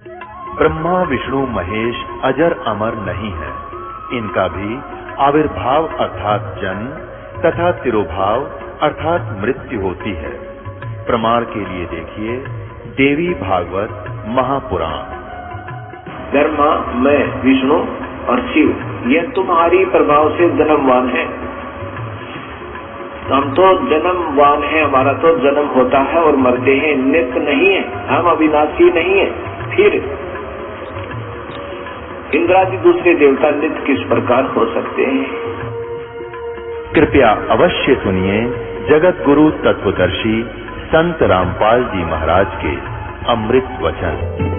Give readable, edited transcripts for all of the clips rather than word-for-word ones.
ब्रह्मा विष्णु महेश अजर अमर नहीं है। इनका भी आविर्भाव अर्थात जन्म तथा तिरोभाव अर्थात मृत्यु होती है। प्रमाण के लिए देखिए देवी भागवत महापुराण। ब्रह्मा, मैं, विष्णु और शिव, यह तुम्हारी प्रभाव से जन्मवान है। हम तो जन्मवान है, हमारा तो जन्म होता है और मरते हैं, नित्य नहीं है, हम अविनाशी नहीं है। फिर इंद्रादि दूसरे देवता नित्य किस प्रकार हो सकते हैं? कृपया अवश्य सुनिए जगत गुरु तत्वदर्शी संत रामपाल जी महाराज के अमृत वचन।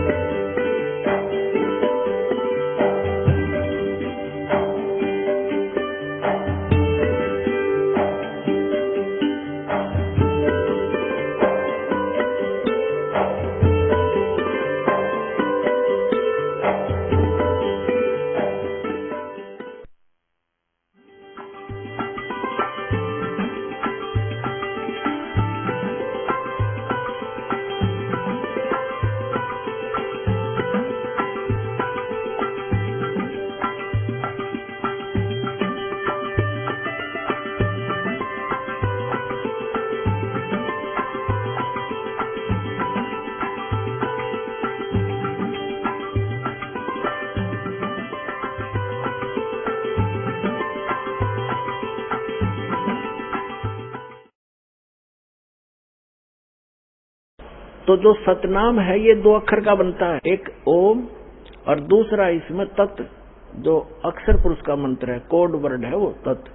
तो जो सतनाम है ये 2 अक्षर का बनता है, एक ओम और दूसरा इसमें तत्, जो अक्षर पुरुष का मंत्र है, कोड वर्ड है वो तत्,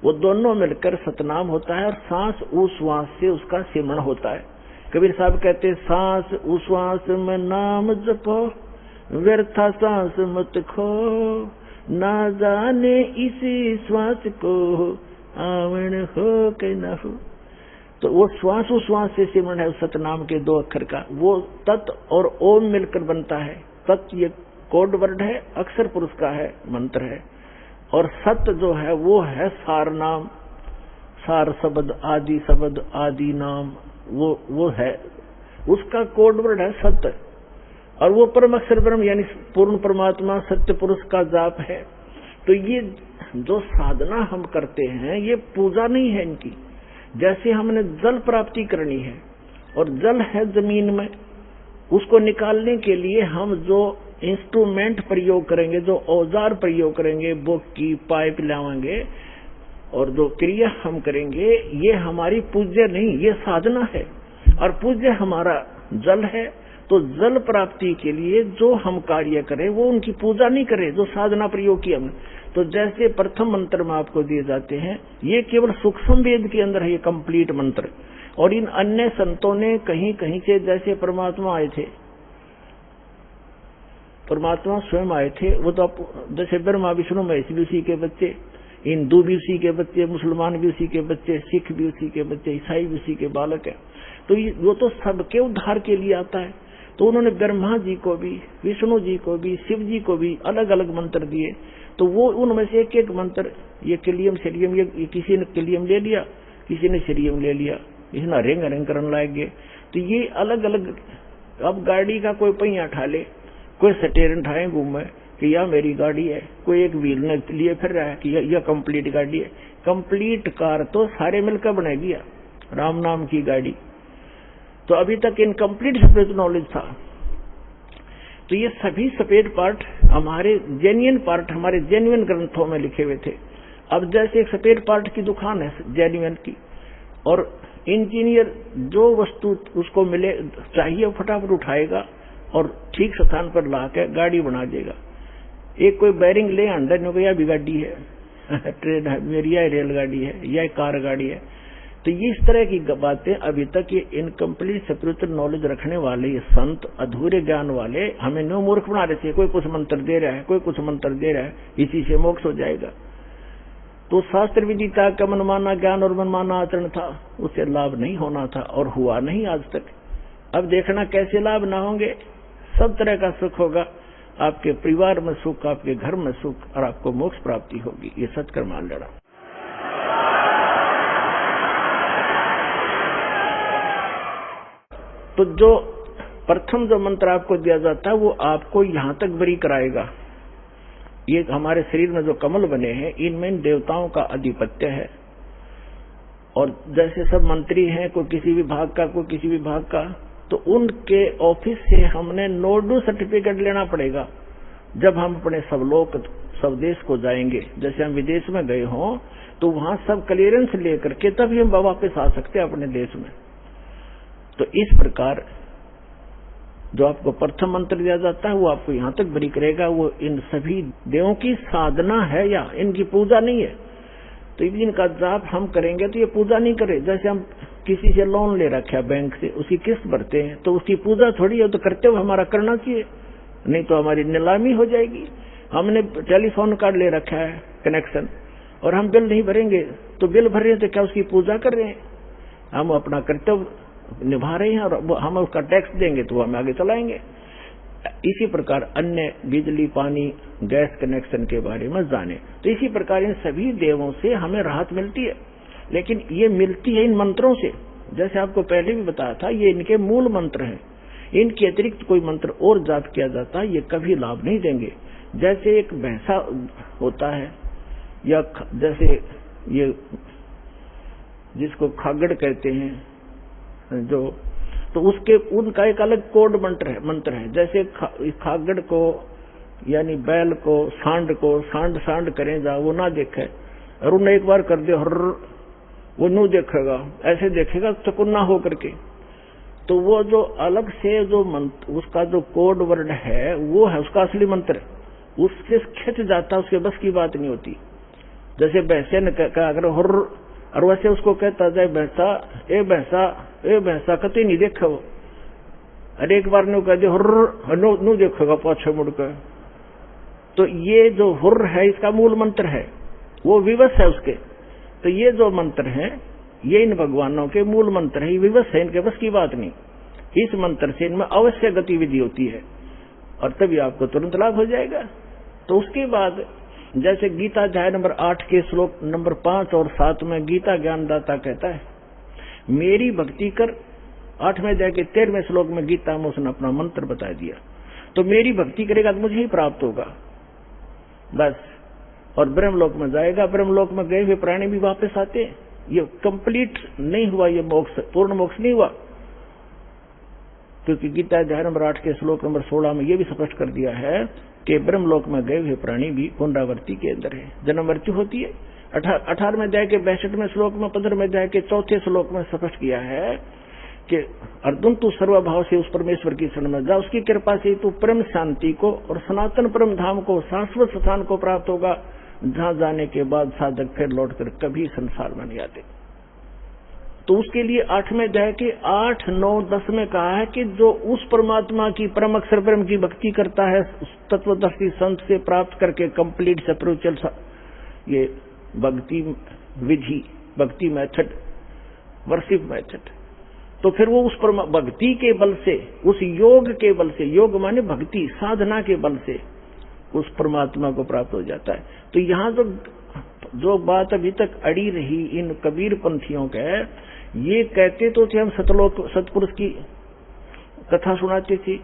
वो दोनों मिलकर सतनाम होता है। और सांस उश्वास से उसका सिमरण होता है। कबीर साहब कहते हैं सांस उश्वास में नाम जपो, व्यर्था सांस मत खो, ना जाने इसी श्वास को आवण हो के न हो। तो वो श्वास उश्वास से सिमरण है उस सतनाम के 2 अक्षर का। वो तत् और ओम मिलकर बनता है। तत् ये कोड वर्ड है, अक्षर पुरुष का है, मंत्र है। और सत जो है वो है सार नाम, सार शब्द आदि नाम, वो है, उसका कोड वर्ड है सत्य। और वो परम अक्षर ब्रह्म यानी पूर्ण परमात्मा सत्य पुरुष का जाप है। तो ये जो साधना हम करते हैं ये पूजा नहीं है इनकी। जैसे हमने जल प्राप्ति करनी है और जल है जमीन में, उसको निकालने के लिए हम जो इंस्ट्रूमेंट प्रयोग करेंगे, जो औजार प्रयोग करेंगे, बोकी पाइप लाएंगे और जो क्रिया हम करेंगे, ये हमारी पूज्य नहीं, ये साधना है। और पूज्य हमारा जल है। तो जल प्राप्ति के लिए जो हम कार्य करें वो उनकी पूजा नहीं करें, जो साधना प्रयोग की हमने। तो जैसे प्रथम मंत्र में आपको दिए जाते हैं, ये केवल सूक्ष्म वेद के अंदर है ये कंप्लीट मंत्र। और इन अन्य संतों ने कहीं कहीं से, जैसे परमात्मा आए थे, परमात्मा स्वयं आए थे, वो तो जैसे ब्रह्मा विष्णु महेश भी उसी के बच्चे, हिंदू भी उसी के बच्चे, मुसलमान भी उसी के बच्चे, सिख भी उसी के बच्चे, ईसाई भी उसी के बालक है। तो वो तो सबके उद्धार के लिए आता है। तो उन्होंने ब्रह्मा जी को भी, विष्णु जी को भी, शिव जी को भी अलग अलग मंत्र दिए। तो वो उनमें से एक एक मंत्र, ये किलियम शरीयम, ये किसी ने किलियम ले लिया, किसी ने शरीयम ले लिया, किसी ने रेंग रेंग करने लग गए। तो ये अलग अलग, अब गाड़ी का कोई पहिया उठा ले, कोई स्टेयरिंग उठाए घूमे कि यह मेरी गाड़ी है, कोई एक व्हील ने लिए फिर रहा है कि यह कंप्लीट गाड़ी है। कंप्लीट कार तो सारे मिलकर बनेगी राम नाम की गाड़ी। तो अभी तक इनकम्प्लीट स्पिरिचुअल नॉलेज था। तो ये सभी सफेद पार्ट हमारे जेन्युइन पार्ट, हमारे जेन्युइन ग्रंथों में लिखे हुए थे। अब जैसे एक सफेद पार्ट की दुकान है जेन्युइन की, और इंजीनियर जो वस्तु उसको मिले चाहिए फटाफट उठाएगा और ठीक स्थान पर ला के गाड़ी बना देगा। एक कोई बैरिंग ले अंडर या भी गाड़ी है, ट्रेन है मेरी, या रेलगाड़ी है, या कार गाड़ी है। तो ये इस तरह की बातें अभी तक ये इनकम्प्लीट स्पिरिचुअल नॉलेज रखने वाले ये संत, अधूरे ज्ञान वाले हमें नो मूर्ख बना रहे थे। कोई कुछ मंत्र दे रहा है, कोई कुछ मंत्र दे रहा है, इसी से मोक्ष हो जाएगा। तो शास्त्र विदिता का मनमाना ज्ञान और मनमाना आचरण था, उससे लाभ नहीं होना था और हुआ नहीं आज तक। अब देखना कैसे लाभ ना होंगे। सब तरह का सुख होगा, आपके परिवार में सुख, आपके घर में सुख, और आपको मोक्ष प्राप्ति होगी। ये सत्कर्म मान लेना। तो जो प्रथम जो मंत्र आपको दिया जाता है वो आपको यहां तक बरी कराएगा। ये हमारे शरीर में जो कमल बने हैं इनमें इन देवताओं का अधिपत्य है। और जैसे सब मंत्री हैं, कोई किसी विभाग का, कोई किसी विभाग का, तो उनके ऑफिस से हमने नोडू सर्टिफिकेट लेना पड़ेगा जब हम अपने सब देश को जाएंगे। जैसे हम विदेश में गए हों तो वहां सब क्लियरेंस लेकर के तभी हम वापस आ सकते हैं अपने देश में। तो इस प्रकार जो आपको प्रथम मंत्र दिया जाता है वो आपको यहां तक बरी करेगा। वो इन सभी देवों की साधना है या इनकी पूजा नहीं है। तो इनका जाप हम करेंगे तो ये पूजा नहीं करे। जैसे हम किसी से लोन ले रखा है बैंक से, उसकी किस्त भरते हैं तो उसकी पूजा थोड़ी है, तो करते हुए हमारा करना चाहिए, नहीं तो हमारी नीलामी हो जाएगी। हमने टेलीफोन कार्ड ले रखा है कनेक्शन और हम बिल नहीं भरेंगे तो बिल भर रहे हैं तो क्या उसकी पूजा कर रहे हैं? हम अपना कर्तव्य निभा रहे हैं और हम उसका टैक्स देंगे तो हम आगे चलाएंगे। इसी प्रकार अन्य बिजली, पानी, गैस कनेक्शन के बारे में जाने। तो इसी प्रकार इन सभी देवों से हमें राहत मिलती है, लेकिन ये मिलती है इन मंत्रों से। जैसे आपको पहले भी बताया था, ये इनके मूल मंत्र हैं। इनके अतिरिक्त कोई मंत्र और जाप किया जाता है ये कभी लाभ नहीं देंगे। जैसे एक भैंसा होता है या जैसे ये जिसको खागड़ कहते हैं जो, तो उसके उनका एक अलग कोड मंत्र है। जैसे खागड़ को यानी बैल को सांड करें जा वो ना देखे और उन्हें एक बार कर दे वो नू देखेगा, ऐसे देखेगा चकुन्ना हो करके। तो वो जो अलग से जो मंत्र उसका जो कोड वर्ड है वो है उसका असली मंत्र, उससे खिंच जाता, उसके बस की बात नहीं होती। जैसे भैंसे ने कहा अगर हुर्र, और वैसे उसको कहता जाए ए भैंसा कतई नहीं देखा वो, अरे एक बार नु कह दे हुर्र नू देखेगा पाछे मुड़कर। तो ये जो हुर्र है इसका मूल मंत्र है, वो विवश है उसके। तो ये जो मंत्र है ये इन भगवानों के मूल मंत्र है, ये विवश है, इनके बस की बात नहीं। इस मंत्र से इनमें अवश्य गतिविधि होती है और तभी आपको तुरंत लाभ हो जाएगा। तो उसके बाद जैसे गीता अध्याय नंबर 8 के श्लोक नंबर 5 और 7 में गीता ज्ञानदाता कहता है मेरी भक्ति कर। 8वें अध्याय के 13वें श्लोक में गीता में उसने अपना मंत्र बता दिया। तो मेरी भक्ति करेगा तो मुझे ही प्राप्त होगा बस, और ब्रह्मलोक में जाएगा। ब्रह्मलोक में गए हुए प्राणी भी वापस आते हैं। ये कंप्लीट नहीं हुआ, ये मोक्ष पूर्ण मोक्ष नहीं हुआ, क्योंकि गीता अध्याय नंबर 8 के श्लोक नंबर 16 में ये भी स्पष्ट कर दिया है कि ब्रह्मलोक में गए हुए प्राणी भी पुनरावृत्ति के अंदर है, जन्म मृत्यु होती है। 18वें अध्याय के 62वें श्लोक में 15वें अध्याय के 4थे श्लोक में स्पष्ट किया है कि अर्जुन तू सर्वभाव से उस परमेश्वर की शरण में जा, उसकी कृपा से तू परम शांति को और सनातन परम धाम को, शाश्वत स्थान को प्राप्त होगा, जहां जाने के बाद साधक फिर लौटकर कभी संसार में नहीं आते। तो उसके लिए 8वें अध्याय के 8, 9, 10 में कहा है कि जो उस परमात्मा की परम अक्षर ब्रह्म की भक्ति करता है, उस तत्वदर्शी संत से प्राप्त करके कंप्लीट स्पिरिचुअल ये भक्ति विधि, भक्ति मेथड, वर्शिप मेथड, तो फिर वो उस भक्ति के बल से, उस योग के बल से, योग माने भक्ति साधना के बल से उस परमात्मा को प्राप्त हो जाता है। तो यहाँ जो बात अभी तक अड़ी रही इन कबीर पंथियों के, ये कहते तो थे हम सतपुरुष की कथा सुनाते थे,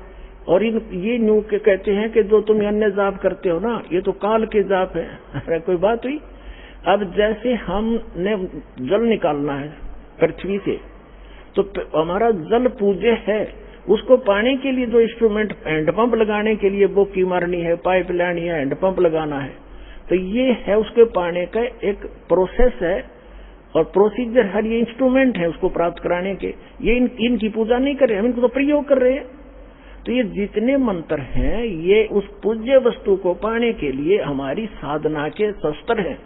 और ये न्यू के कहते हैं कि जो तुम अन्य जाप करते हो ना ये तो काल के जाप है। अरे कोई बात हुई? अब जैसे हमने जल निकालना है पृथ्वी से, तो हमारा जल पूज्य है, उसको पाने के लिए जो इंस्ट्रूमेंट, हैंडपंप लगाने के लिए बोकी मारनी है, पाइप लानी है, हैंडपंप लगाना है, तो ये है उसके पाने का एक प्रोसेस है और प्रोसीजर है, ये इंस्ट्रूमेंट है उसको प्राप्त कराने के। ये इनकी पूजा नहीं कर रहे, हम इनको तो प्रयोग कर रहे हैं। तो ये जितने मंत्र हैं ये उस पूज्य वस्तु को पाने के लिए हमारी साधना के शस्त्र हैं,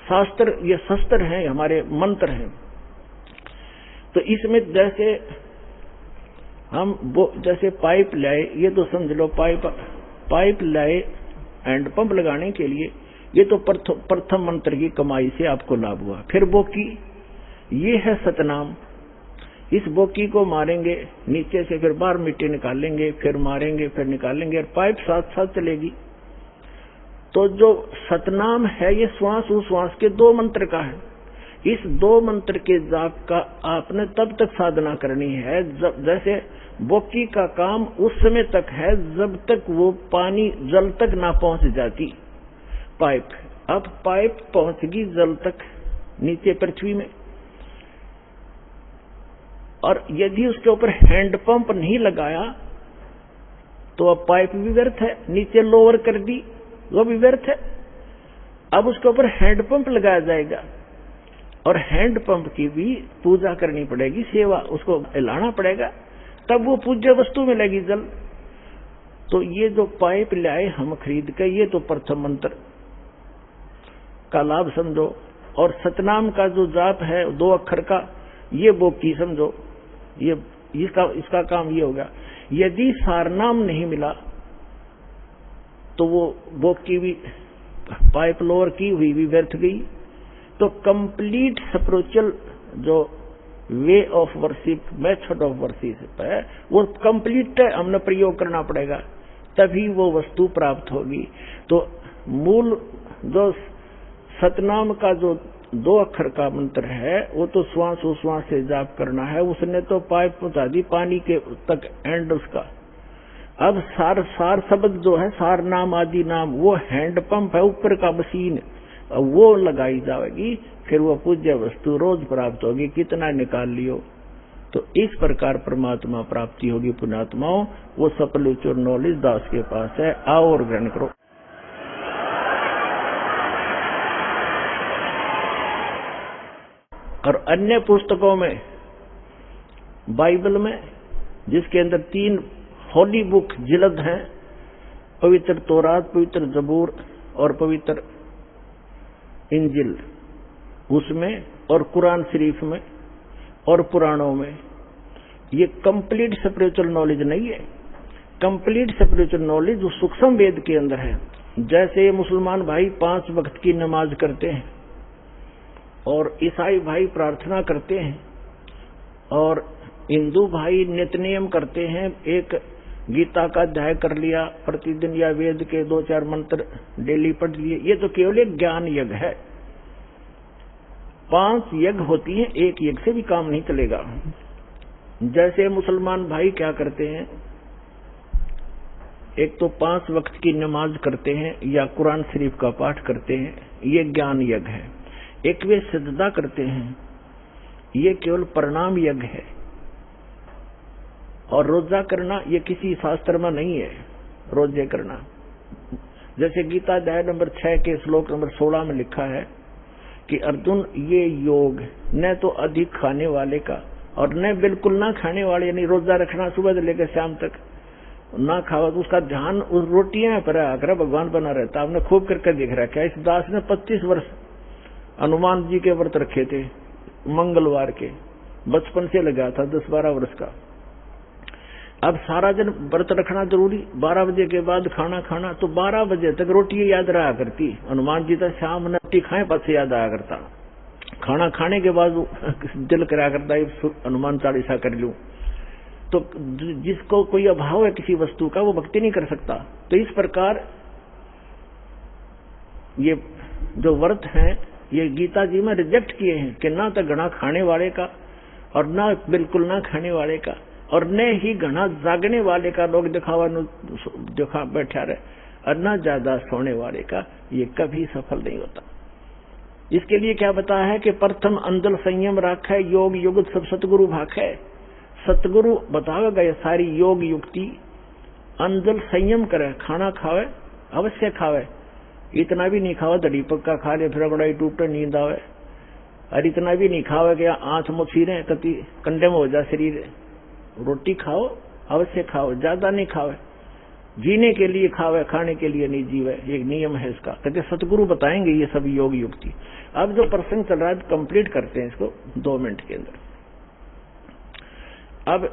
शास्त्र, ये शस्त्र हैं, हमारे मंत्र हैं। तो इसमें जैसे हम जैसे पाइप लाए, ये तो समझ लो पाइप लाए हैंडपंप लगाने के लिए, ये तो प्रथम मंत्र की कमाई से आपको लाभ हुआ। फिर बोकी, ये है सतनाम, इस बोकी को मारेंगे नीचे से, फिर बाहर मिट्टी निकालेंगे, फिर मारेंगे, फिर निकालेंगे, और पाइप साथ साथ चलेगी। तो जो सतनाम है ये श्वास उश्वास के 2 मंत्र का है। इस 2 मंत्र के जाप का आपने तब तक साधना करनी है जब, जैसे बोकी का काम उस समय तक है जब तक वो पानी जल तक ना पहुंच जाती पाइप। अब पाइप पहुंचगी जल तक नीचे पृथ्वी में, और यदि उसके ऊपर हैंडपंप नहीं लगाया तो अब पाइप भी व्यर्थ है, नीचे लोअर कर दी वो भी व्यर्थ है। अब उसके ऊपर हैंडपंप लगाया जाएगा और हैंडपंप की भी पूजा करनी पड़ेगी, सेवा, उसको हिलाना पड़ेगा, तब वो पूज्य वस्तु मिलेगी जल। तो ये जो पाइप लाए हम खरीद के, ये तो प्रथम मंत्र का लाभ समझो। और सतनाम का जो जाप है 2 अक्षर का, ये बोकी समझो, ये इसका काम ये होगा। यदि सारनाम नहीं मिला तो वो बोकी भी पाइप लोअर की हुई भी व्यर्थ गई। तो कंप्लीट स्पिरिचुअल जो way of worship, method of worship है, वो कंप्लीट हमने प्रयोग करना पड़ेगा, तभी वो वस्तु प्राप्त होगी। तो मूल जो सतनाम का जो 2 अक्षर का मंत्र है वो तो श्वास उश्वास से जाप करना है। उसने तो पाइप पहुंचा दी पानी के तक एंड उसका। अब सार शब्द जो है, सार नाम आदि नाम, वो हैंडपंप है ऊपर का मशीन, वो लगाई जाएगी, फिर वो पूज्य वस्तु रोज प्राप्त होगी, कितना निकाल लियो। तो इस प्रकार परमात्मा प्राप्ति होगी पुण्यात्माओं। वो स्पिरिचुअल नॉलेज दास के पास है, आओ और ग्रहण करो। और अन्य पुस्तकों में, बाइबल में, जिसके अंदर 3 होली बुक जिल्द हैं, पवित्र तौरात, पवित्र जबूर और पवित्र इंजिल, उसमें और कुरान शरीफ में और पुराणों में, ये कंप्लीट स्पिरिचुअल नॉलेज नहीं है। कंप्लीट स्पिरिचुअल नॉलेज जो सूक्ष्म वेद के अंदर है। जैसे मुसलमान भाई 5 वक्त की नमाज करते हैं और ईसाई भाई प्रार्थना करते हैं और हिंदू भाई नित्य नियम करते हैं, एक गीता का अध्याय कर लिया प्रतिदिन या वेद के 2-4 मंत्र डेली पढ़ लिए, ये तो केवल एक ज्ञान यज्ञ है। 5 यज्ञ होती हैं, एक यज्ञ से भी काम नहीं चलेगा। जैसे मुसलमान भाई क्या करते हैं, एक तो 5 वक्त की नमाज करते हैं या कुरान शरीफ का पाठ करते हैं, ये ज्ञान यज्ञ है। एक वे सजदा करते हैं, ये केवल प्रणाम यज्ञ है। और रोजा करना ये किसी शास्त्र में नहीं है, रोजे करना। जैसे गीता अध्याय नंबर 6 के श्लोक नंबर 16 में लिखा है कि अर्जुन, ये योग न तो अधिक खाने वाले का और न बिल्कुल ना खाने वाले, यानी रोजा रखना सुबह से लेकर शाम तक ना खाओ, तो उसका ध्यान उस रोटियां पर आकर भगवान बना रहता। आपने खूब करके देख रखा है। इस दास ने 25 वर्ष हनुमान जी के व्रत रखे थे, मंगलवार के, बचपन से लगा था, 10-12 वर्ष का। अब सारा दिन व्रत रखना जरूरी, 12 बजे के बाद खाना खाना, तो 12 बजे तक रोटी याद रहा करती। हनुमान जी तो शाम ने रोटी खाए पास याद आया करता, खाना खाने के बाद दिल करा करता हनुमान चालीसा कर लूं। तो जिसको कोई अभाव है किसी वस्तु का, वो भक्ति नहीं कर सकता। तो इस प्रकार ये जो व्रत हैं, ये गीता जी में रिजेक्ट किए हैं कि ना तो घना खाने वाले का और ना बिल्कुल ना खाने वाले का, और न ही घना जागने वाले का, लोग दिखा बैठा रहे, और न ज्यादा सोने वाले का, ये कभी सफल नहीं होता। इसके लिए क्या बताया है कि प्रथम अंदल संयम राखे, योग युगत सब सतगुरु भाखे। सतगुरु बतावेगा ये सारी योग युक्ति। अंदल संयम करे, खाना खावे अवश्य खावे, इतना भी नहीं खावे दड़ी पक्का खा ले फिर बड़ा टूटे नींद आवे, और इतना भी नहीं खावे कि आंख मुछीरे कति कंडे में हो जा शरीर। रोटी खाओ अवश्य खाओ, ज्यादा नहीं खावे, जीने के लिए खावे, खाने के लिए नहीं जीवे, एक नियम है इसका। कहते सतगुरु बताएंगे ये सब योग युक्ति। अब जो प्रसंग चल रहा है कंप्लीट करते हैं इसको 2 मिनट के अंदर। अब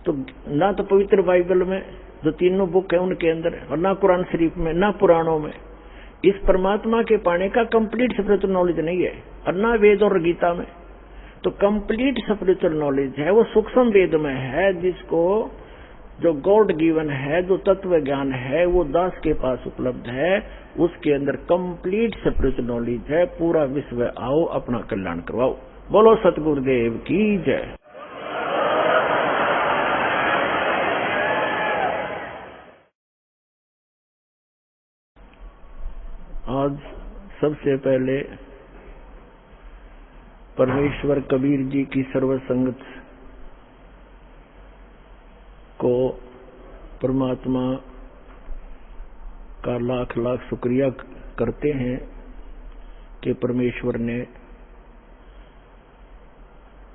तो ना तो पवित्र बाइबल में जो 3 बुक है उनके अंदर, और ना कुरान शरीफ में, ना पुराणों में इस परमात्मा के पाने का कंप्लीट स्पिरिचुअल नॉलेज नहीं है, और ना वेद और गीता में। तो कंप्लीट स्पिरिचुअल नॉलेज है वो सूक्ष्म वेद में है, जिसको जो गॉड गिवन है, जो तत्व ज्ञान है, वो दास के पास उपलब्ध है। उसके अंदर कंप्लीट स्पिरिचुअल नॉलेज है। पूरा विश्व आओ, अपना कल्याण करवाओ। बोलो सतगुरुदेव की जय। आज सबसे पहले परमेश्वर कबीर जी की सर्वसंगत को परमात्मा का लाख लाख शुक्रिया करते हैं कि परमेश्वर ने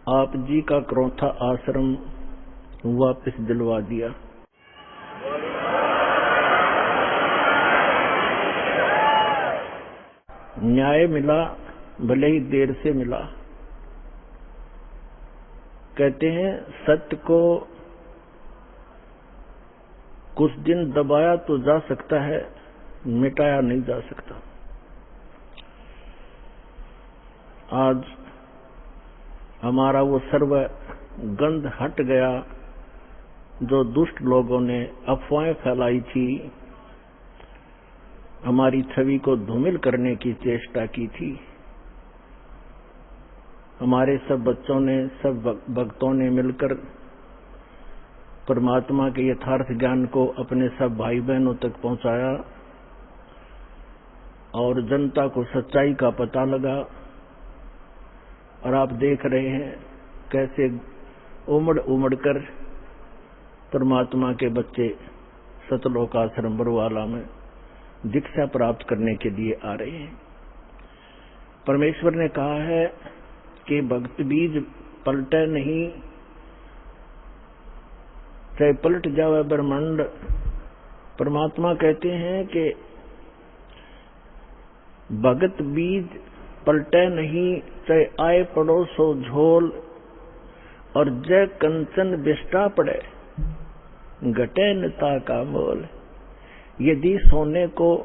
आप जी का करौथा आश्रम वापस दिलवा दिया। न्याय मिला, भले ही देर से मिला। कहते हैं सत्य को कुछ दिन दबाया तो जा सकता है, मिटाया नहीं जा सकता। आज हमारा वो सर्व गंध हट गया जो दुष्ट लोगों ने अफवाहें फैलाई थी, हमारी छवि को धूमिल करने की चेष्टा की थी। हमारे सब बच्चों ने, सब भक्तों ने मिलकर परमात्मा के यथार्थ ज्ञान को अपने सब भाई बहनों तक पहुंचाया और जनता को सच्चाई का पता लगा। और आप देख रहे हैं कैसे उमड़ उमड़ कर परमात्मा के बच्चे सतलोक आश्रम बरवाला में दीक्षा प्राप्त करने के लिए आ रहे हैं। परमेश्वर ने कहा है कि भक्त बीज पलटे नहीं, चाहे पलट जावे ब्रह्मांड। परमात्मा कहते हैं कि भगत बीज पलटे नहीं, चाहे आए पड़ोसो झोल। और जय कंचन बिष्टा पड़े, घटे नता का मोल। यदि सोने को,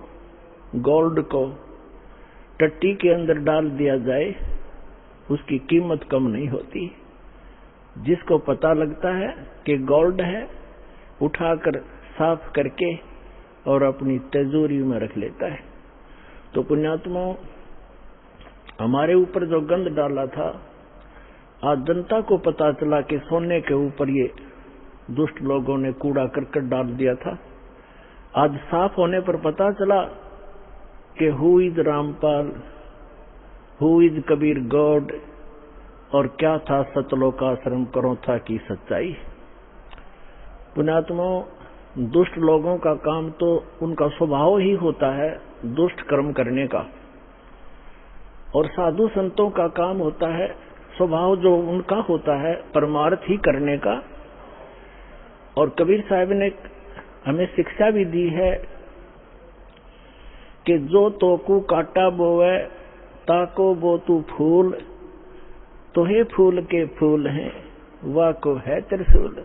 गोल्ड को टट्टी के अंदर डाल दिया जाए, उसकी कीमत कम नहीं होती। जिसको पता लगता है कि गोल्ड है, उठाकर साफ करके और अपनी तिजोरी में रख लेता है। तो पुण्यात्मा, हमारे ऊपर जो गंध डाला था, आज जनता को पता चला कि सोने के ऊपर ये दुष्ट लोगों ने कूड़ा करकट डाल दिया था। आज साफ होने पर पता चला कि who is Rampal, who is Kabir God, और क्या था सतलोक आश्रम करौथा की सच्चाई। पुण्यात्मा, दुष्ट लोगों का काम तो उनका स्वभाव ही होता है दुष्ट कर्म करने का, और साधु संतों का काम होता है स्वभाव जो उनका होता है परमार्थ ही करने का। और कबीर साहब ने हमें शिक्षा भी दी है कि जो तोकू काटा बोवे, ताको बो तू फूल, तो हे फूल के फूल हैं, वाह को है त्रिशूल।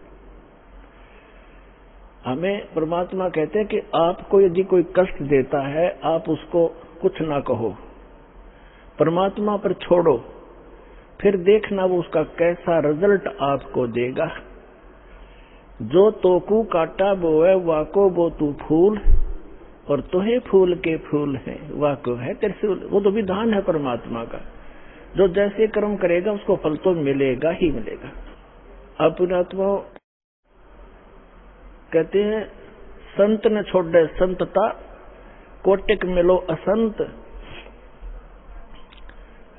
हमें परमात्मा कहते हैं कि आपको यदि कोई कष्ट देता है, आप उसको कुछ ना कहो, परमात्मा पर छोड़ो, फिर देखना वो उसका कैसा रिजल्ट आपको देगा। जो तोकू काटा बोए, वाको बो तू फूल, और तोहे फूल के फूल हैं, वाको है त्रिशूल। वो तो विधान है परमात्मा का, जो जैसे कर्म करेगा उसको फल तो मिलेगा ही मिलेगा। अब पुण्यात्मा कहते हैं संत न छोड़े संतता, कोटिक मिलो असंत।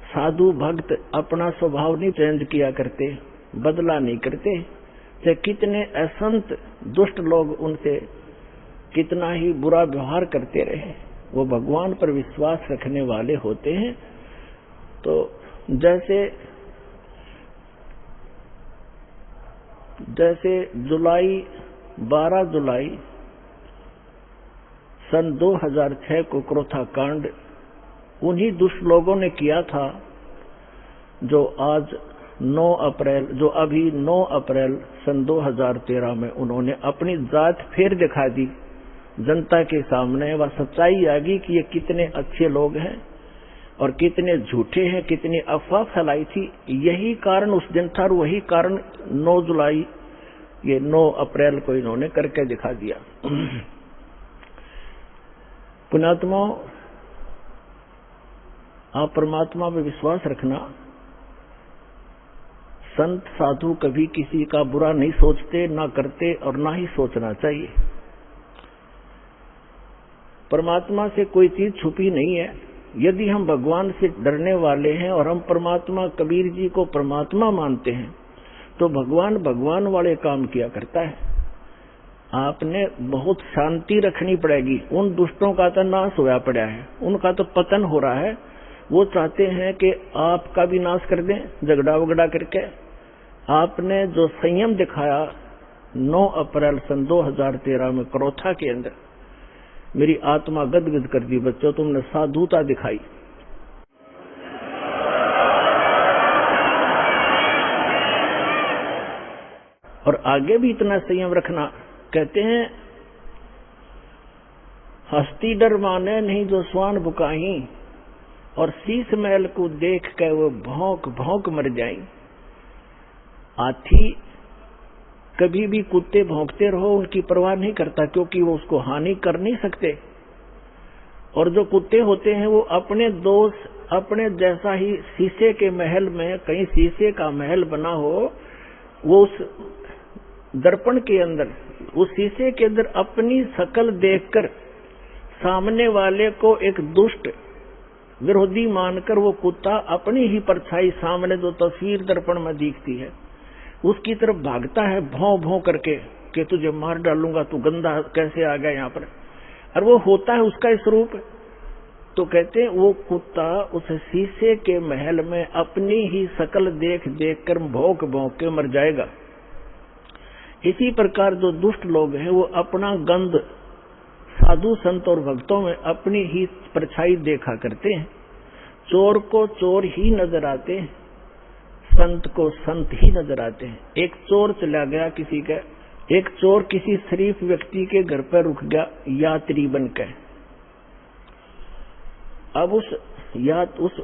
साधु भक्त अपना स्वभाव नहीं चेंज किया करते, बदला नहीं करते। चाहे कितने असंत दुष्ट लोग उनसे कितना ही बुरा व्यवहार करते रहे, वो भगवान पर विश्वास रखने वाले होते हैं। तो जैसे जुलाई 12 जुलाई सन 2006 को क्रोथा कांड उन्हीं दुष्ट लोगों ने किया था जो आज 9 अप्रैल, जो अभी 9 अप्रैल सन 2013 में उन्होंने अपनी जात फिर दिखा दी जनता के सामने। वह सच्चाई आ गई कि ये कितने अच्छे लोग हैं और कितने झूठे हैं, कितनी अफवाह फैलाई थी। यही कारण उस दिन था और वही कारण 9 जुलाई ये 9 अप्रैल को इन्होंने करके दिखा दिया। पुण्यात्माओं, आप परमात्मा पे विश्वास रखना। संत साधु कभी किसी का बुरा नहीं सोचते, ना करते और ना ही सोचना चाहिए। परमात्मा से कोई चीज छुपी नहीं है। यदि हम भगवान से डरने वाले हैं और हम परमात्मा, कबीर जी को परमात्मा मानते हैं, तो भगवान भगवान वाले काम किया करता है। आपने बहुत शांति रखनी पड़ेगी। उन दुष्टों का तो नाश होया पड़ा है, उनका तो पतन हो रहा है। वो चाहते हैं कि आपका भी नाश कर दें झगड़ा वगड़ा करके। आपने जो संयम दिखाया 9 अप्रैल सन 2013 में क्रोथा के अंदर, मेरी आत्मा गदगद कर दी। बच्चों, तुमने साधुता दिखाई। और आगे भी इतना संयम रखना। कहते हैं हस्ती डर माने नहीं जो स्वान बुकाही, और शीश महल को देख कर वो भौंक भौंक मर जाई। हाथी कभी भी कुत्ते भौंकते रहो उनकी परवाह नहीं करता, क्योंकि वो उसको हानि कर नहीं सकते। और जो कुत्ते होते हैं वो अपने दोस्त, अपने जैसा ही शीशे के महल में, कहीं शीशे का महल बना हो, वो उस दर्पण के अंदर, उस शीशे के अंदर अपनी शकल देखकर सामने वाले को एक दुष्ट विरोधी मानकर वो कुत्ता अपनी ही परछाई सामने जो तस्वीर दर्पण में दिखती है उसकी तरफ भागता है भौं भौं करके कि तुझे मार डालूंगा, तू गंदा कैसे आ गया यहाँ पर। और वो होता है उसका स्वरूप। तो कहते हैं वो कुत्ता उस शीशे के महल में अपनी ही शकल देख देख कर भौंक भौंक के मर जाएगा। इसी प्रकार जो दुष्ट लोग हैं वो अपना गंध साधु संत और भक्तों में अपनी ही परछाई देखा करते हैं। चोर को चोर ही नजर आते हैं, संत को संत ही नजर आते हैं। एक चोर चला गया किसी का, एक चोर किसी शरीफ व्यक्ति के घर पर रुक गया यात्री बनकर। अब उस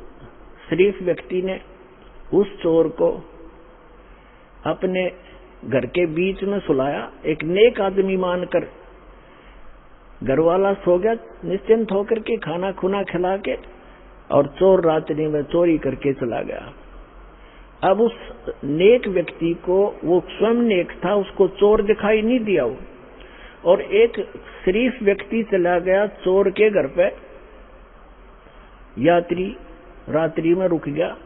शरीफ व्यक्ति ने उस चोर को अपने घर के बीच में सुलाया, एक नेक आदमी मानकर। घर वाला सो गया निश्चिंत होकर के, खाना खुना खिला के, और चोर रात्रि में चोरी करके चला गया। अब उस नेक व्यक्ति को, वो स्वयं नेक था, उसको चोर दिखाई नहीं दिया वो, और एक शरीफ व्यक्ति चला गया चोर के घर पे, यात्री रात्रि में रुक गया।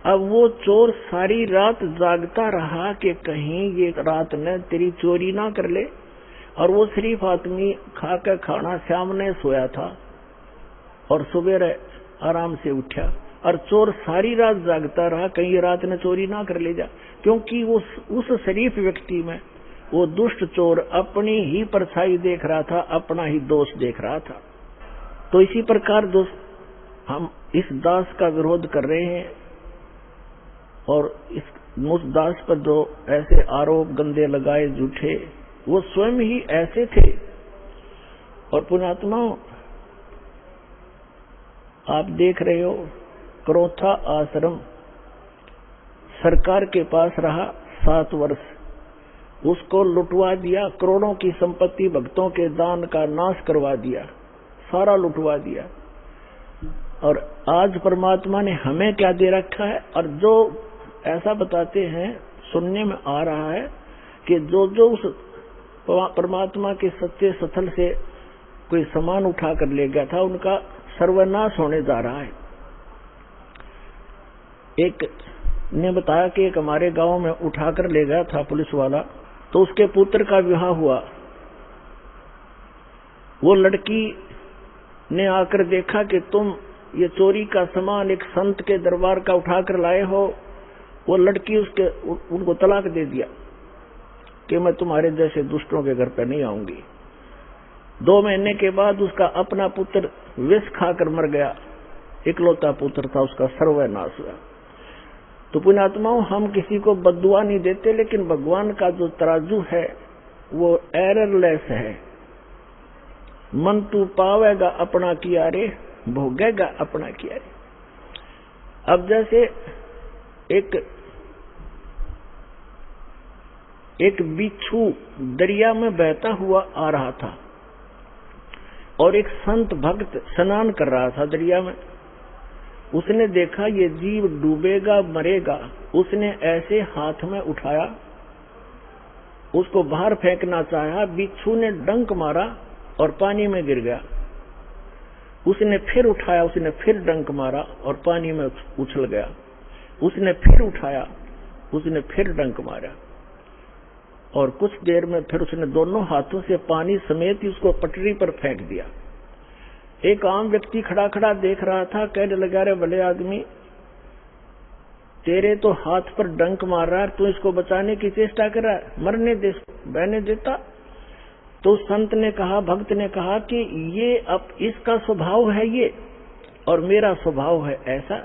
अब वो चोर सारी रात जागता रहा कि कहीं ये रात ने तेरी चोरी ना कर ले। और वो शरीफ आदमी खाकर खाना सामने सोया था और सवेरे आराम से उठा, और चोर सारी रात जागता रहा कहीं ये रात ने चोरी ना कर ले जा, क्योंकि उस शरीफ व्यक्ति में वो दुष्ट चोर अपनी ही परछाई देख रहा था, अपना ही दोष देख रहा था। तो इसी प्रकार दोस्त, हम इस दास का विरोध कर रहे हैं, और उस दास पर जो ऐसे आरोप गंदे लगाए झूठे, वो स्वयं ही ऐसे थे। और पुण्यात्माओं, आप देख रहे हो क्रोथा आश्रम सरकार के पास रहा 7 वर्ष, उसको लुटवा दिया, करोड़ों की संपत्ति भक्तों के दान का नाश करवा दिया, सारा लुटवा दिया। और आज परमात्मा ने हमें क्या दे रखा है। और जो ऐसा बताते हैं, सुनने में आ रहा है कि जो उस परमात्मा के सच्चे स्थल से कोई सामान उठा कर ले गया था, उनका सर्वनाश होने जा रहा है। एक ने बताया कि एक हमारे गांव में उठाकर ले गया था पुलिस वाला, तो उसके पुत्र का विवाह हुआ। वो लड़की ने आकर देखा कि तुम ये चोरी का सामान एक संत के दरबार का उठाकर लाए हो। वो लड़की उनको तलाक दे दिया कि मैं तुम्हारे जैसे दुष्टों के घर पर नहीं आऊंगी। 2 महीने के बाद उसका अपना पुत्र विष खाकर मर गया, इकलौता पुत्र था उसका, सर्वनाश हुआ। तो पुण्यात्माओं, हम किसी को बद्दुआ नहीं देते, लेकिन भगवान का जो तराजू है वो एररलेस है। मन तू पावेगा अपना किया रे, भोगेगा अपना किया रे। अब जैसे एक एक बिच्छू दरिया में बहता हुआ आ रहा था और एक संत भक्त स्नान कर रहा था दरिया में। उसने देखा ये जीव डूबेगा मरेगा, उसने ऐसे हाथ में उठाया, उसको बाहर फेंकना चाहा, बिच्छू ने डंक मारा और पानी में गिर गया। उसने फिर उठाया, उसने फिर डंक मारा और पानी में उछल गया। उसने फिर उठाया, उसने फिर डंक मारा और कुछ देर में फिर उसने दोनों हाथों से पानी समेत ही उसको पटरी पर फेंक दिया। एक आम व्यक्ति खड़ा खड़ा देख रहा था, कहने लगा, रे भले आदमी, तेरे तो हाथ पर डंक मार रहा है, तू इसको बचाने की चेष्टा कर रहा है, मरने दे, बहने देता। तो संत ने कहा, भक्त ने कहा कि ये अब इसका स्वभाव है ये और मेरा स्वभाव है ऐसा।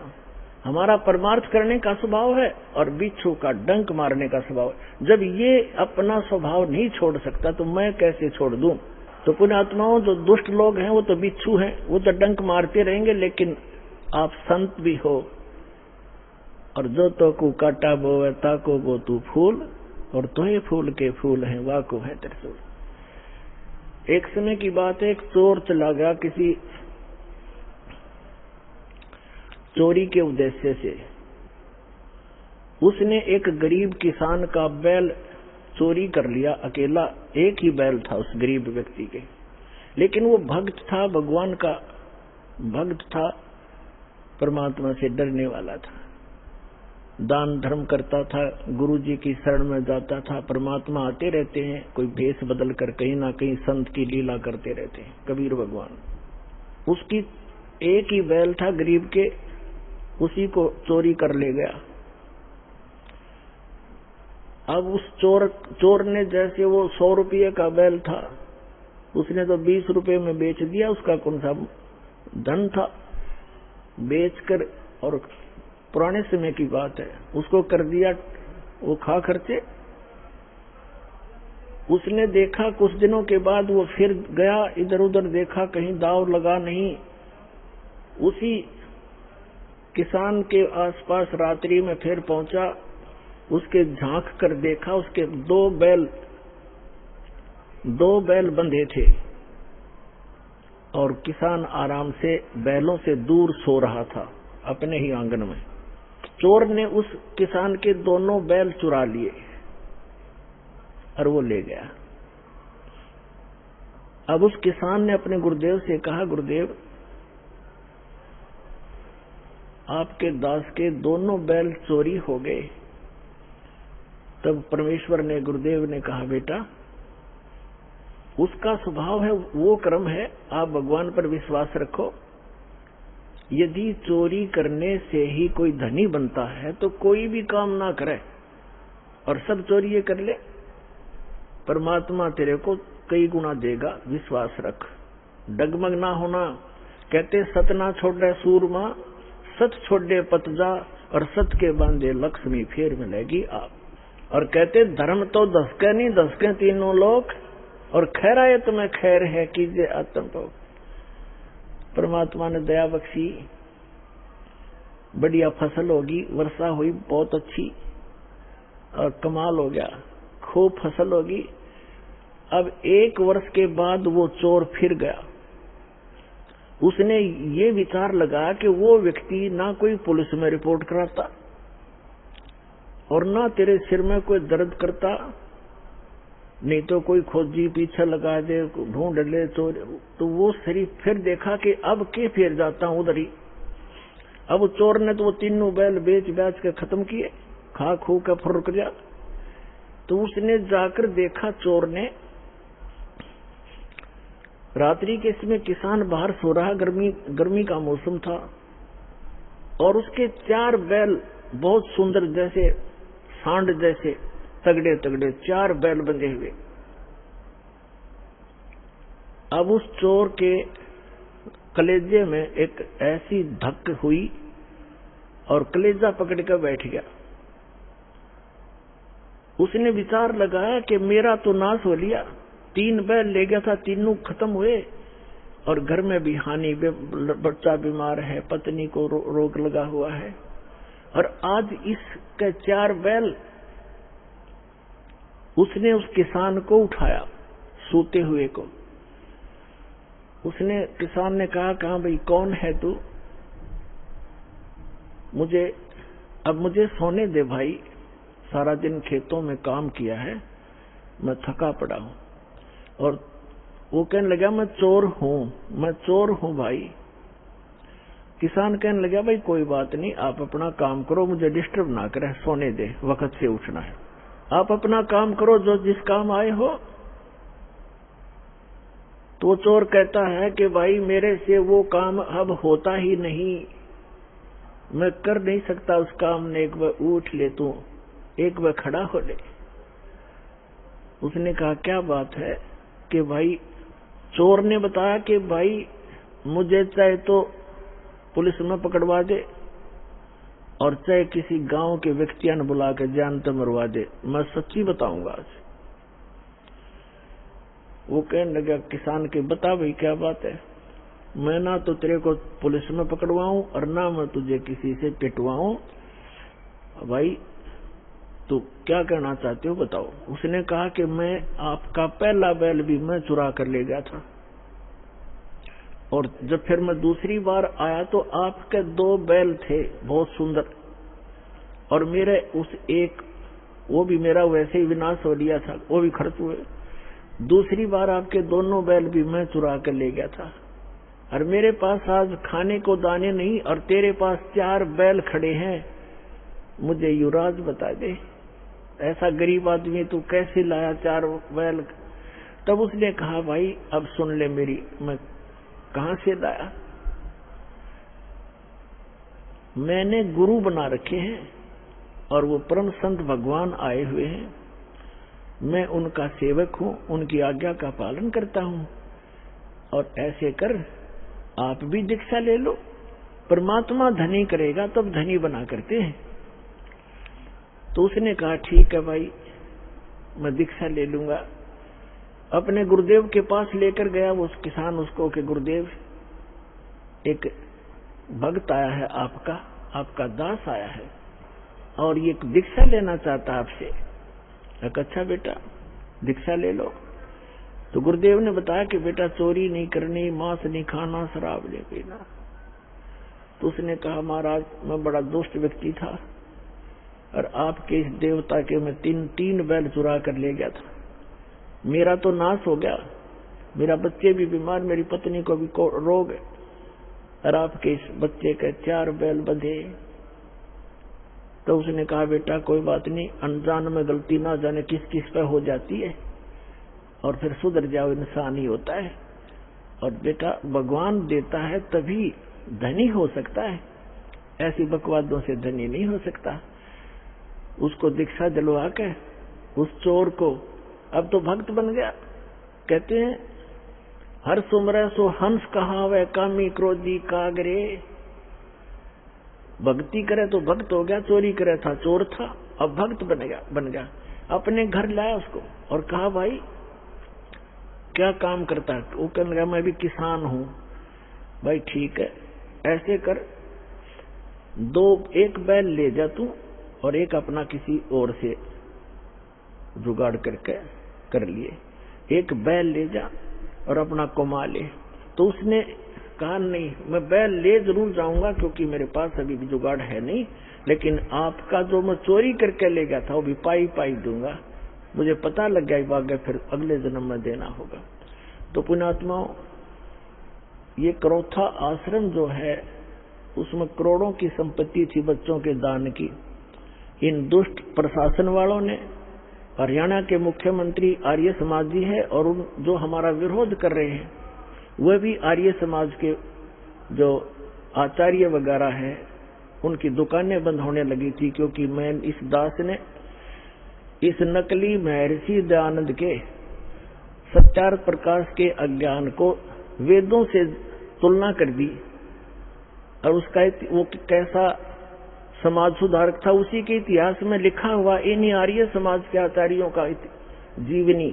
हमारा परमार्थ करने का स्वभाव है और बिच्छू का डंक मारने का स्वभाव है। जब ये अपना स्वभाव नहीं छोड़ सकता तो मैं कैसे छोड़ दूं? तो पुण्यात्माओं, जो दुष्ट लोग हैं वो तो बिच्छू हैं, वो तो डंक मारते रहेंगे, लेकिन आप संत भी हो और जो तो को काटा बोवे ताको गो तू फूल और तोहे फूल के फूल हैं वाको है त्रिशूल। एक समय की बात है, एक चोर चला गया किसी चोरी के उद्देश्य से। उसने एक गरीब किसान का बैल चोरी कर लिया, अकेला एक ही बैल था उस गरीब व्यक्ति के, लेकिन वो भक्त था, भगवान का भक्त था, परमात्मा से डरने वाला था, दान धर्म करता था, गुरु जी की शरण में जाता था। परमात्मा आते रहते हैं कोई भेष बदल कर, कहीं ना कहीं संत की लीला करते रहते हैं कबीर भगवान। उसकी एक ही बैल था गरीब के, उसी को चोरी कर ले गया। अब उस चोर ने, जैसे वो 100 रुपये का बैल था, उसने तो 20 रुपये में बेच दिया, उसका कौन सा धन था, बेचकर, और पुराने समय की बात है, उसको कर दिया वो खा खर्चे। उसने देखा कुछ दिनों के बाद वो फिर गया, इधर उधर देखा, कहीं दाव लगा नहीं। उसी किसान के आसपास रात्रि में फिर पहुंचा, उसके झांक कर देखा, उसके दो बैल बंधे थे और किसान आराम से बैलों से दूर सो रहा था अपने ही आंगन में। चोर ने उस किसान के दोनों बैल चुरा लिए और वो ले गया। अब उस किसान ने अपने गुरुदेव से कहा, गुरुदेव, आपके दास के दोनों बैल चोरी हो गए। तब परमेश्वर ने, गुरुदेव ने कहा, बेटा, उसका स्वभाव है, वो कर्म है, आप भगवान पर विश्वास रखो। यदि चोरी करने से ही कोई धनी बनता है तो कोई भी काम ना करे और सब चोरी कर ले, परमात्मा तेरे को कई गुना देगा, विश्वास रख, डगमग ना होना। कहते सत ना छोड़े सूरमा, सत छोड़े पतजा, और सत के बांधे लक्ष्मी फिर मिलेगी आप। और कहते धर्म तो दसके नहीं, दसके तीनों लोग, और खैरा है तुम्हें खैर है कीजिए आत्म तो। परमात्मा ने दया बख्शी, बढ़िया फसल होगी, वर्षा हुई बहुत अच्छी और कमाल हो गया, खूब फसल होगी। अब 1 वर्ष के बाद वो चोर फिर गया। उसने ये विचार लगाया कि वो व्यक्ति ना कोई पुलिस में रिपोर्ट कराता और ना तेरे सिर में कोई दर्द करता, नहीं तो कोई खोजी पीछे लगा दे, ढूंढ ले चोर। तो वो शरीफ फिर देखा कि अब के फिर जाता हूं उधर ही। अब चोर ने तो वो तीनों बैल बेच के खत्म किए, खा खू के फुर्क गया। तो उसने जाकर देखा, चोर ने, रात्रि के समय किसान बाहर सो रहा, गर्मी का मौसम था, और उसके 4 बैल बहुत सुंदर, जैसे सांड जैसे तगड़े तगड़े 4 बैल बंधे हुए। अब उस चोर के कलेजे में एक ऐसी धक हुई और कलेजा पकड़ कर बैठ गया। उसने विचार लगाया कि मेरा तो नाश हो लिया, 3 बैल ले गया था, तीनों खत्म हुए, और घर में भी हानि, बच्चा बीमार है, पत्नी को रोग लगा हुआ है, और आज इसके 4 बैल उसने उस किसान को उठाया, सोते हुए को। उसने किसान ने कहा भाई कौन है तू? अब मुझे सोने दे भाई, सारा दिन खेतों में काम किया है, मैं थका पड़ा हूं। और वो कहने लगा मैं चोर हूं भाई। किसान कहने लगा भाई कोई बात नहीं, आप अपना काम करो, मुझे डिस्टर्ब ना करे, सोने दे, वक्त से उठना है, आप अपना काम करो जो जिस काम आए हो। तो चोर कहता है कि भाई मेरे से वो काम अब होता ही नहीं, मैं कर नहीं सकता उस काम ने, एक बार उठ ले तू, एक बार खड़ा हो ले। उसने कहा क्या बात है? कि भाई चोर ने बताया कि भाई मुझे चाहे तो पुलिस में पकड़वा दे और चाहे किसी गांव के व्यक्तियों ने बुला के जान तो मरवा दे, मैं सच्ची बताऊंगा आज। वो कहने लगा किसान के बता भाई क्या बात है? मैं ना तो तेरे को पुलिस में पकड़वाऊं और ना मैं तुझे किसी से पिटवाऊं, भाई तो क्या करना चाहते हो बताओ। उसने कहा कि मैं आपका पहला बैल भी मैं चुरा कर ले गया था, और जब फिर मैं दूसरी बार आया तो आपके 2 बैल थे बहुत सुंदर, और मेरे उस एक वो भी मेरा वैसे ही विनाश हो लिया था, वो भी खर्च हुए। दूसरी बार आपके दोनों बैल भी मैं चुरा कर ले गया था, और मेरे पास आज खाने को दाने नहीं, और तेरे पास 4 बैल खड़े हैं, मुझे युवराज बता दे ऐसा गरीब आदमी तू कैसे लाया 4 बैल? तब उसने कहा भाई अब सुन ले मेरी, मैं कहां से लाया? मैंने गुरु बना रखे हैं और वो परम संत भगवान आए हुए हैं, मैं उनका सेवक हूं, उनकी आज्ञा का पालन करता हूं, और ऐसे कर आप भी दीक्षा ले लो। परमात्मा धनी करेगा तब धनी बना करते हैं। तो उसने कहा ठीक है भाई, मैं दीक्षा ले लूंगा। अपने गुरुदेव के पास लेकर गया वो किसान उसको कि गुरुदेव एक भक्त आया है, आपका दास आया है और ये दीक्षा लेना चाहता आपसे। अच्छा बेटा दीक्षा ले लो। तो गुरुदेव ने बताया कि बेटा चोरी नहीं करनी, मांस नहीं खाना, शराब नहीं पीना। तो उसने कहा महाराज मैं बड़ा दुष्ट व्यक्ति था और आपके इस देवता के मैं 3 बैल चुरा कर ले गया था, मेरा तो नाश हो गया, मेरा बच्चे भी बीमार, मेरी पत्नी को भी रोग है, और आपके इस बच्चे के 4 बैल बंधे। तो उसने कहा बेटा कोई बात नहीं, अनजान में गलती ना जाने किस किस पे हो जाती है, और फिर सुधर जाओ, इंसान ही होता है। और बेटा भगवान देता है तभी धनी हो सकता है, ऐसी बकवादों से धनी नहीं हो सकता। उसको दीक्षा दिलवा के उस चोर को अब तो भक्त बन गया। कहते हैं हर सुमरै सो हंस कहावे, कामी क्रोधी कागरे। भक्ति करे तो भक्त हो गया, चोरी करे था चोर था, अब भक्त बन गया। अपने घर लाया उसको और कहा भाई क्या काम करता है? वो कहने लगा मैं भी किसान हूं। भाई ठीक है, ऐसे कर 1 बैल ले जा तू और एक अपना किसी और से जुगाड़ करके कर लिए, 1 बैल ले जा और अपना कमा ले। तो उसने कहा नहीं, मैं बैल ले जरूर जाऊंगा क्योंकि मेरे पास अभी भी जुगाड़ है नहीं, लेकिन आपका जो मैं चोरी करके ले गया था वो भी पाई दूंगा, मुझे पता लग गया भाग्य, फिर अगले जन्म में देना होगा। तो पुण्यात्माओं ये करोथा आश्रम जो है उसमें करोड़ों की संपत्ति थी बच्चों के दान की। इन दुष्ट प्रशासन वालों ने, हरियाणा के मुख्यमंत्री आर्य समाजी है और जो हमारा विरोध कर रहे हैं वह भी आर्य समाज के जो आचार्य वगैरह हैं, उनकी दुकानें बंद होने लगी थी क्योंकि मैं इस दास ने इस नकली महर्षि दयानंद के सत्यार्थ प्रकाश के अज्ञान को वेदों से तुलना कर दी, और उसका वो कैसा समाज सुधारक था उसी के इतिहास में लिखा हुआ इन आर्य समाज के आचार्यों का जीवनी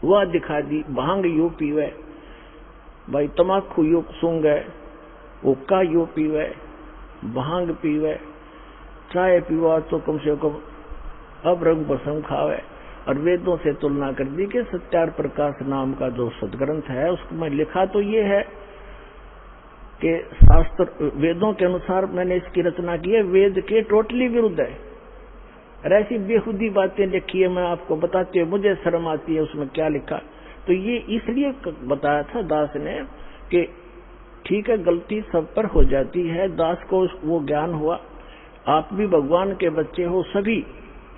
वह दिखा दी। भांग यो पीवे भाई, तमाकू यो सूंगे, हुक्का यो पीवे, भांग पीवे, चाय पीवा तो कम से कम अब रंग बसम खावे, और वेदों से तुलना कर दी कि सत्यार्थ प्रकाश नाम का जो सदग्रंथ है उसमें लिखा तो ये है कि शास्त्र वेदों के अनुसार मैंने इसकी रचना की है, वेद के टोटली विरुद्ध है। और ऐसी बेहुदी बातें लिखी है, मैं आपको बताते हुए मुझे शर्म आती है उसमें क्या लिखा। तो ये इसलिए बताया था दास ने कि ठीक है गलती सब पर हो जाती है, दास को वो ज्ञान हुआ, आप भी भगवान के बच्चे हो, सभी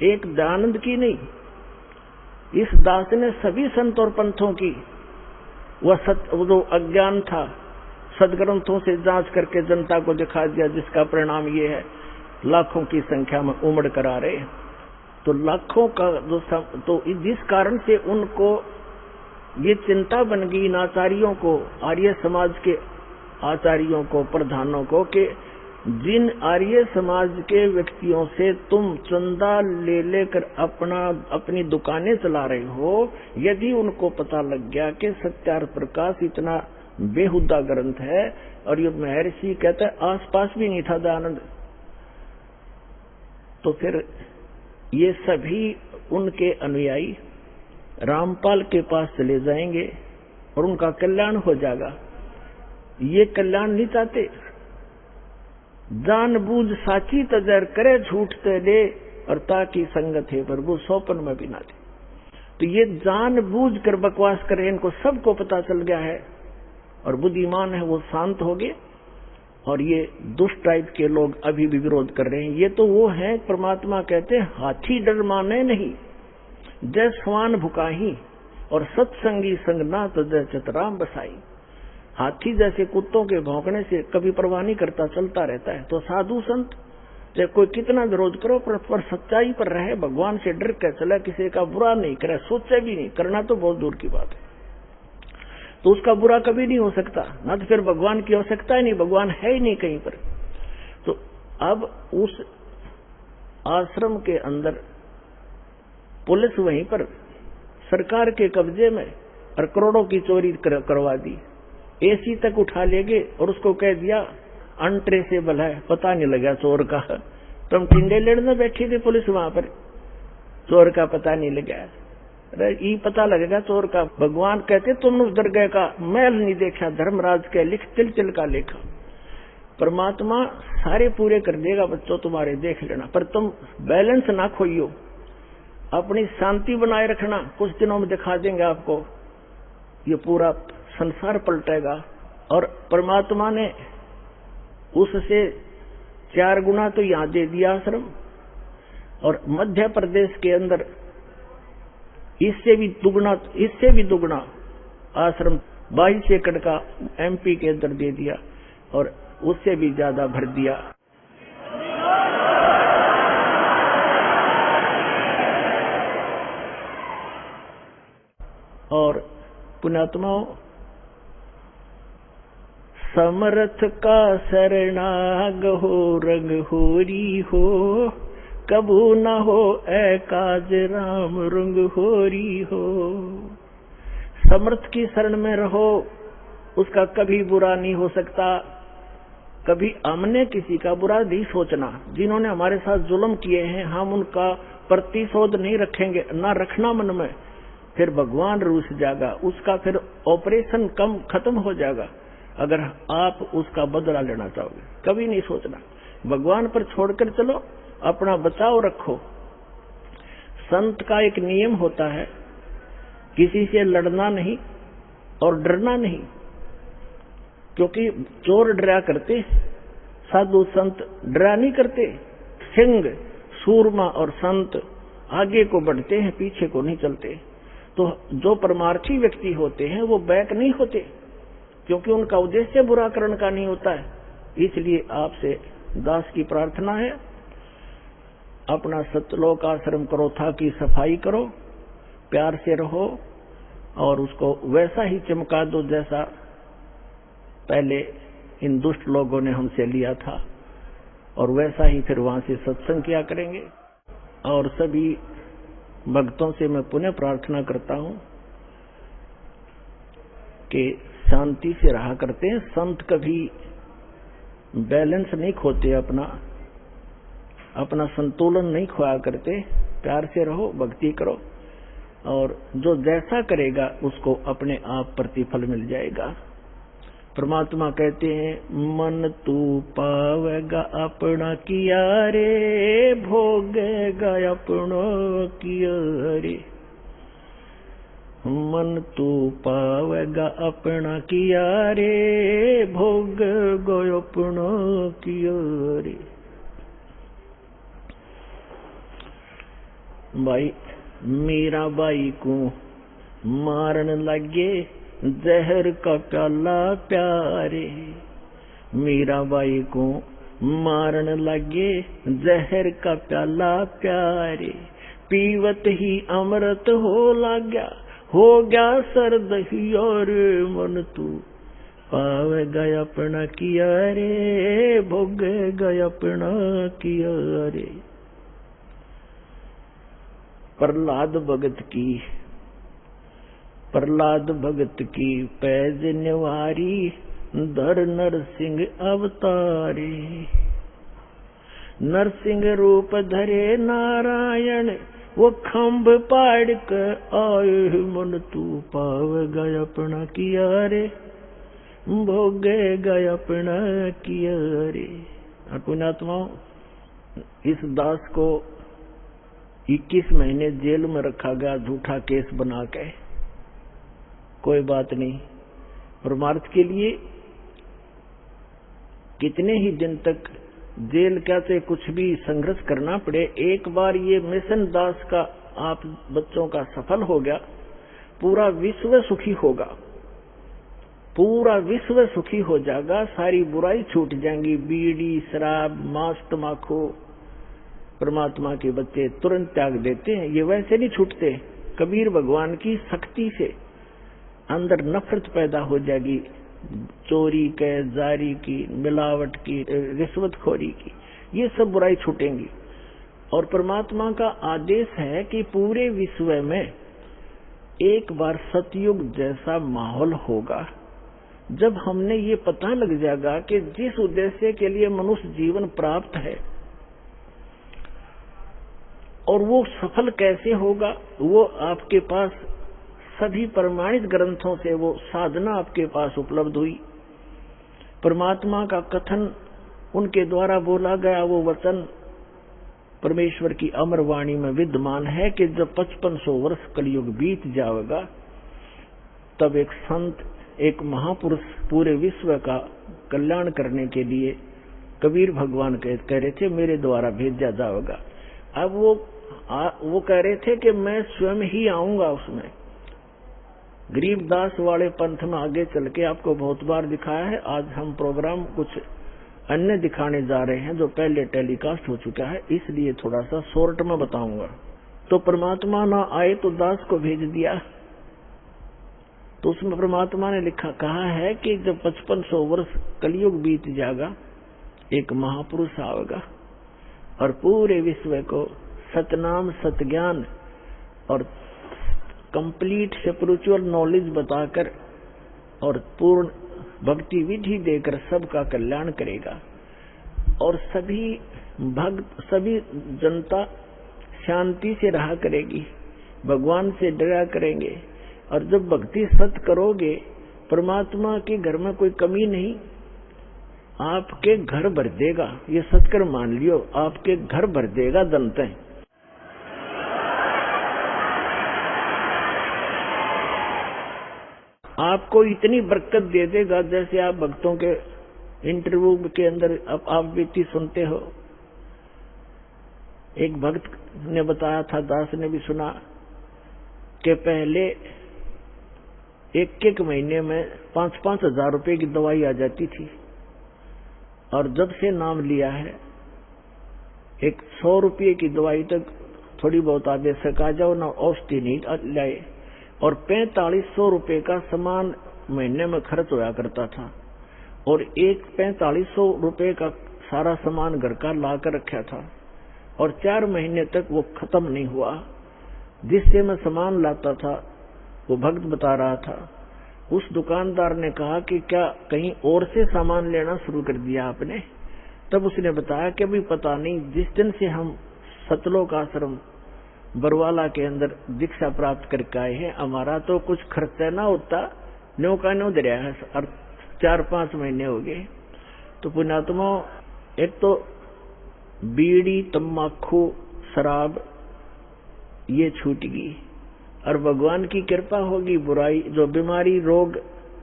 एक दयानंद की नहीं, इस दास ने सभी संत और पंथों की वो जो अज्ञान था सदग्रंथों से जांच करके जनता को दिखा दिया, जिसका परिणाम ये है लाखों की संख्या में उमड़ कर आ रहे हैं। तो लाखों का तो जिस कारण से उनको ये चिंता बन गई इन आचार्यों को, आर्य समाज के आचार्यों को, प्रधानों को, कि जिन आर्य समाज के व्यक्तियों से तुम चंदा ले लेकर अपनी दुकानें चला रहे हो, यदि उनको पता लग गया कि सत्यार्थ प्रकाश इतना बेहुदा ग्रंथ है, और ये महर्षि कहता है आसपास भी नहीं था दयानंद, तो फिर ये सभी उनके अनुयायी रामपाल के पास चले जाएंगे और उनका कल्याण हो जाएगा। ये कल्याण नहीं चाहते, जानबूझ साची तजर करे झूठ ते दे, और ताकि संगत है प्रभु सौपन में भी ना दे। तो ये जानबूझ कर बकवास करे, इनको सबको पता चल गया है, और बुद्धिमान है वो शांत हो गए, और ये दुष्ट टाइप के लोग अभी भी विरोध कर रहे हैं। ये तो वो है, परमात्मा कहते हैं हाथी डर माने नहीं, जय स्वान भुकाही, और सत्संगी संग ना तो जय चतराम बसाई। हाथी जैसे कुत्तों के भौंकने से कभी परवाह नहीं करता, चलता रहता है। तो साधु संत चाहे कोई कितना विरोध करो पर सच्चाई पर रहे, भगवान से डर कर चले, किसी का बुरा नहीं करे, सोचे भी नहीं, करना तो बहुत दूर की बात है, तो उसका बुरा कभी नहीं हो सकता ना। तो फिर भगवान की आवश्यकता ही नहीं, भगवान है ही नहीं कहीं पर। तो अब उस आश्रम के अंदर पुलिस वहीं पर सरकार के कब्जे में, और करोड़ों की चोरी करवा दी, एसी तक उठा ले गए, और उसको कह दिया अनट्रेसेबल है, पता नहीं लगा चोर का। तुम टिंडे लेने बैठी थी पुलिस वहां पर, चोर का पता नहीं लगा, ये पता लगेगा चोर का। भगवान कहते तुमने उस दरगाह का मैल नहीं देखा, धर्मराज के लिख तिल का लेखा। परमात्मा सारे पूरे कर देगा बच्चों तुम्हारे, देख लेना, पर तुम बैलेंस ना खोइयो, अपनी शांति बनाए रखना। कुछ दिनों में दिखा देंगे आपको, ये पूरा संसार पलटेगा। और परमात्मा ने उससे 4 गुना तो यहां दे दिया आश्रम, और मध्य प्रदेश के अंदर इससे भी दुगना आश्रम 22 एकड़ का एमपी के अंदर दे दिया, और उससे भी ज्यादा भर दिया। और पुण्यात्माओं, समर्थ का शरणाग हो, रंग होरी हो, कबू न हो एकाज राम रंग होरी हो। समर्थ की शरण में रहो, उसका कभी बुरा नहीं हो सकता। कभी हमने किसी का बुरा नहीं सोचना, जिन्होंने हमारे साथ जुल्म किए हैं हम उनका प्रतिशोध नहीं रखेंगे, ना रखना मन में, फिर भगवान रूठ जाएगा, उसका फिर ऑपरेशन खत्म हो जाएगा अगर आप उसका बदला लेना चाहोगे। कभी नहीं सोचना, भगवान पर छोड़कर चलो, अपना बचाव रखो। संत का एक नियम होता है, किसी से लड़ना नहीं और डरना नहीं, क्योंकि चोर डरा करते, साधु संत डरा नहीं करते। सिंह सूरमा और संत आगे को बढ़ते हैं, पीछे को नहीं चलते। तो जो परमार्थी व्यक्ति होते हैं वो बैक नहीं होते, क्योंकि उनका उद्देश्य बुरा करने का नहीं होता है। इसलिए आपसे दास की प्रार्थना है, अपना सतलोक आश्रम करो, था की सफाई करो, प्यार से रहो, और उसको वैसा ही चमका दो जैसा पहले इन दुष्ट लोगों ने हमसे लिया था, और वैसा ही फिर वहां से सत्संग किया करेंगे। और सभी भक्तों से मैं पुनः प्रार्थना करता हूं कि शांति से रहा करते हैं। संत कभी बैलेंस नहीं खोते, अपना संतुलन नहीं खोया करते। प्यार से रहो, भक्ति करो, और जो जैसा करेगा उसको अपने आप प्रतिफल मिल जाएगा। परमात्मा कहते हैं, मन तू पावेगा अपना किया रे, भोगेगा अपना किया रे। मन तू पावेगा अपना किया रे, भोगेगा अपना किया रे। भाई मीराबाई को मारन लगे जहर का प्याला प्यारे, मीराबाई को मारन लगे जहर का प्याला प्यारे, पीवत ही अमृत हो लाग्या, हो गया सर्द ही और मन तू पावेगा अपना किया रे, भोगेगा अपना किया रे। प्रहलाद भगत की पैज निवारी, धर नरसिंह अवतारे, नरसिंह रूप धरे नारायण, वो खम्भ पाड़ कर आए, मन तू पावेगा अपना किया रे, भोगेगा अपना किया रे। पुण्यात्माओं, इस दास को 21 महीने जेल में रखा गया झूठा केस बना के। कोई बात नहीं, परमार्थ के लिए कितने ही दिन तक जेल क्या से कुछ भी संघर्ष करना पड़े, एक बार ये मिशन दास का आप बच्चों का सफल हो गया, पूरा विश्व सुखी होगा, पूरा विश्व सुखी हो जाएगा, सारी बुराई छूट जाएंगी। बीड़ी, शराब, मांस, तम्बाकू परमात्मा के बच्चे तुरंत त्याग देते हैं, ये वैसे नहीं छूटते। कबीर भगवान की शक्ति से अंदर नफरत पैदा हो जाएगी, चोरी के, जारी की, मिलावट की, रिश्वतखोरी की, ये सब बुराई छूटेंगी। और परमात्मा का आदेश है कि पूरे विश्व में एक बार सतयुग जैसा माहौल होगा, जब हमने ये पता लग जाएगा कि जिस उद्देश्य के लिए मनुष्य जीवन प्राप्त है और वो सफल कैसे होगा, वो आपके पास सभी प्रमाणित ग्रंथों से वो साधना आपके पास उपलब्ध हुई। परमात्मा का कथन उनके द्वारा बोला गया वो वचन परमेश्वर की अमर वाणी में विद्यमान है कि जब 5500 वर्ष कलयुग बीत जाएगा, तब एक संत, एक महापुरुष पूरे विश्व का कल्याण करने के लिए कबीर भगवान कह रहे थे मेरे द्वारा भेजा जाएगा। अब वो कह रहे थे कि मैं स्वयं ही आऊंगा उसमें। गरीबदास वाले पंथ में आगे चल के आपको बहुत बार दिखाया है। आज हम प्रोग्राम कुछ अन्य दिखाने जा रहे हैं जो पहले टेलीकास्ट हो चुका है, इसलिए थोड़ा सा शॉर्ट में बताऊंगा। तो परमात्मा ना आए तो दास को भेज दिया, तो उसमें परमात्मा ने कहा है कि जब 5500 वर्ष कलयुग बीत जाएगा, एक महापुरुष आएगा और पूरे विश्व को सतनाम, सतज्ञान और कंप्लीट स्पिरिचुअल नॉलेज बताकर और पूर्ण भक्ति विधि देकर सबका कल्याण करेगा। और सभी भक्त, सभी जनता शांति से रहा करेगी, भगवान से डरा करेंगे। और जब भक्ति सत करोगे, परमात्मा के घर में कोई कमी नहीं, आपके घर भर देगा। ये सत्कर मान लियो, आपके घर भर देगा दंते। आपको इतनी बरकत दे देगा, जैसे आप भक्तों के इंटरव्यू के अंदर आप व्यक्ति सुनते हो। एक भक्त ने बताया था, दास ने भी सुना, कि पहले एक महीने में 5-5 हजार रुपए की दवाई आ जाती थी, और जब से नाम लिया है 100 रुपये की दवाई तक थोड़ी बहुत आगे सका जाओ ना, औषधि नहीं लाए। और 4500 रुपये का सामान महीने में खर्च होया करता था, और 4500 रुपये का सारा सामान घर का ला कर रखा था, और 4 महीने तक वो खत्म नहीं हुआ। जिससे मैं सामान लाता था वो भक्त बता रहा था, उस दुकानदार ने कहा कि क्या कहीं और से सामान लेना शुरू कर दिया आपने? तब उसने बताया कि अभी पता नहीं, जिस दिन से हम सतलोक आश्रम बरवाला के अंदर दीक्षा प्राप्त करके आए हैं। हमारा तो कुछ खर्चा ना होता, न्यो का न्यो दरिया है, 4-5 महीने हो गए। तो पुण्यात्मा, एक तो बीड़ी, तम्बाकू, शराब ये छूट गई, और भगवान की कृपा होगी, बुराई जो बीमारी रोग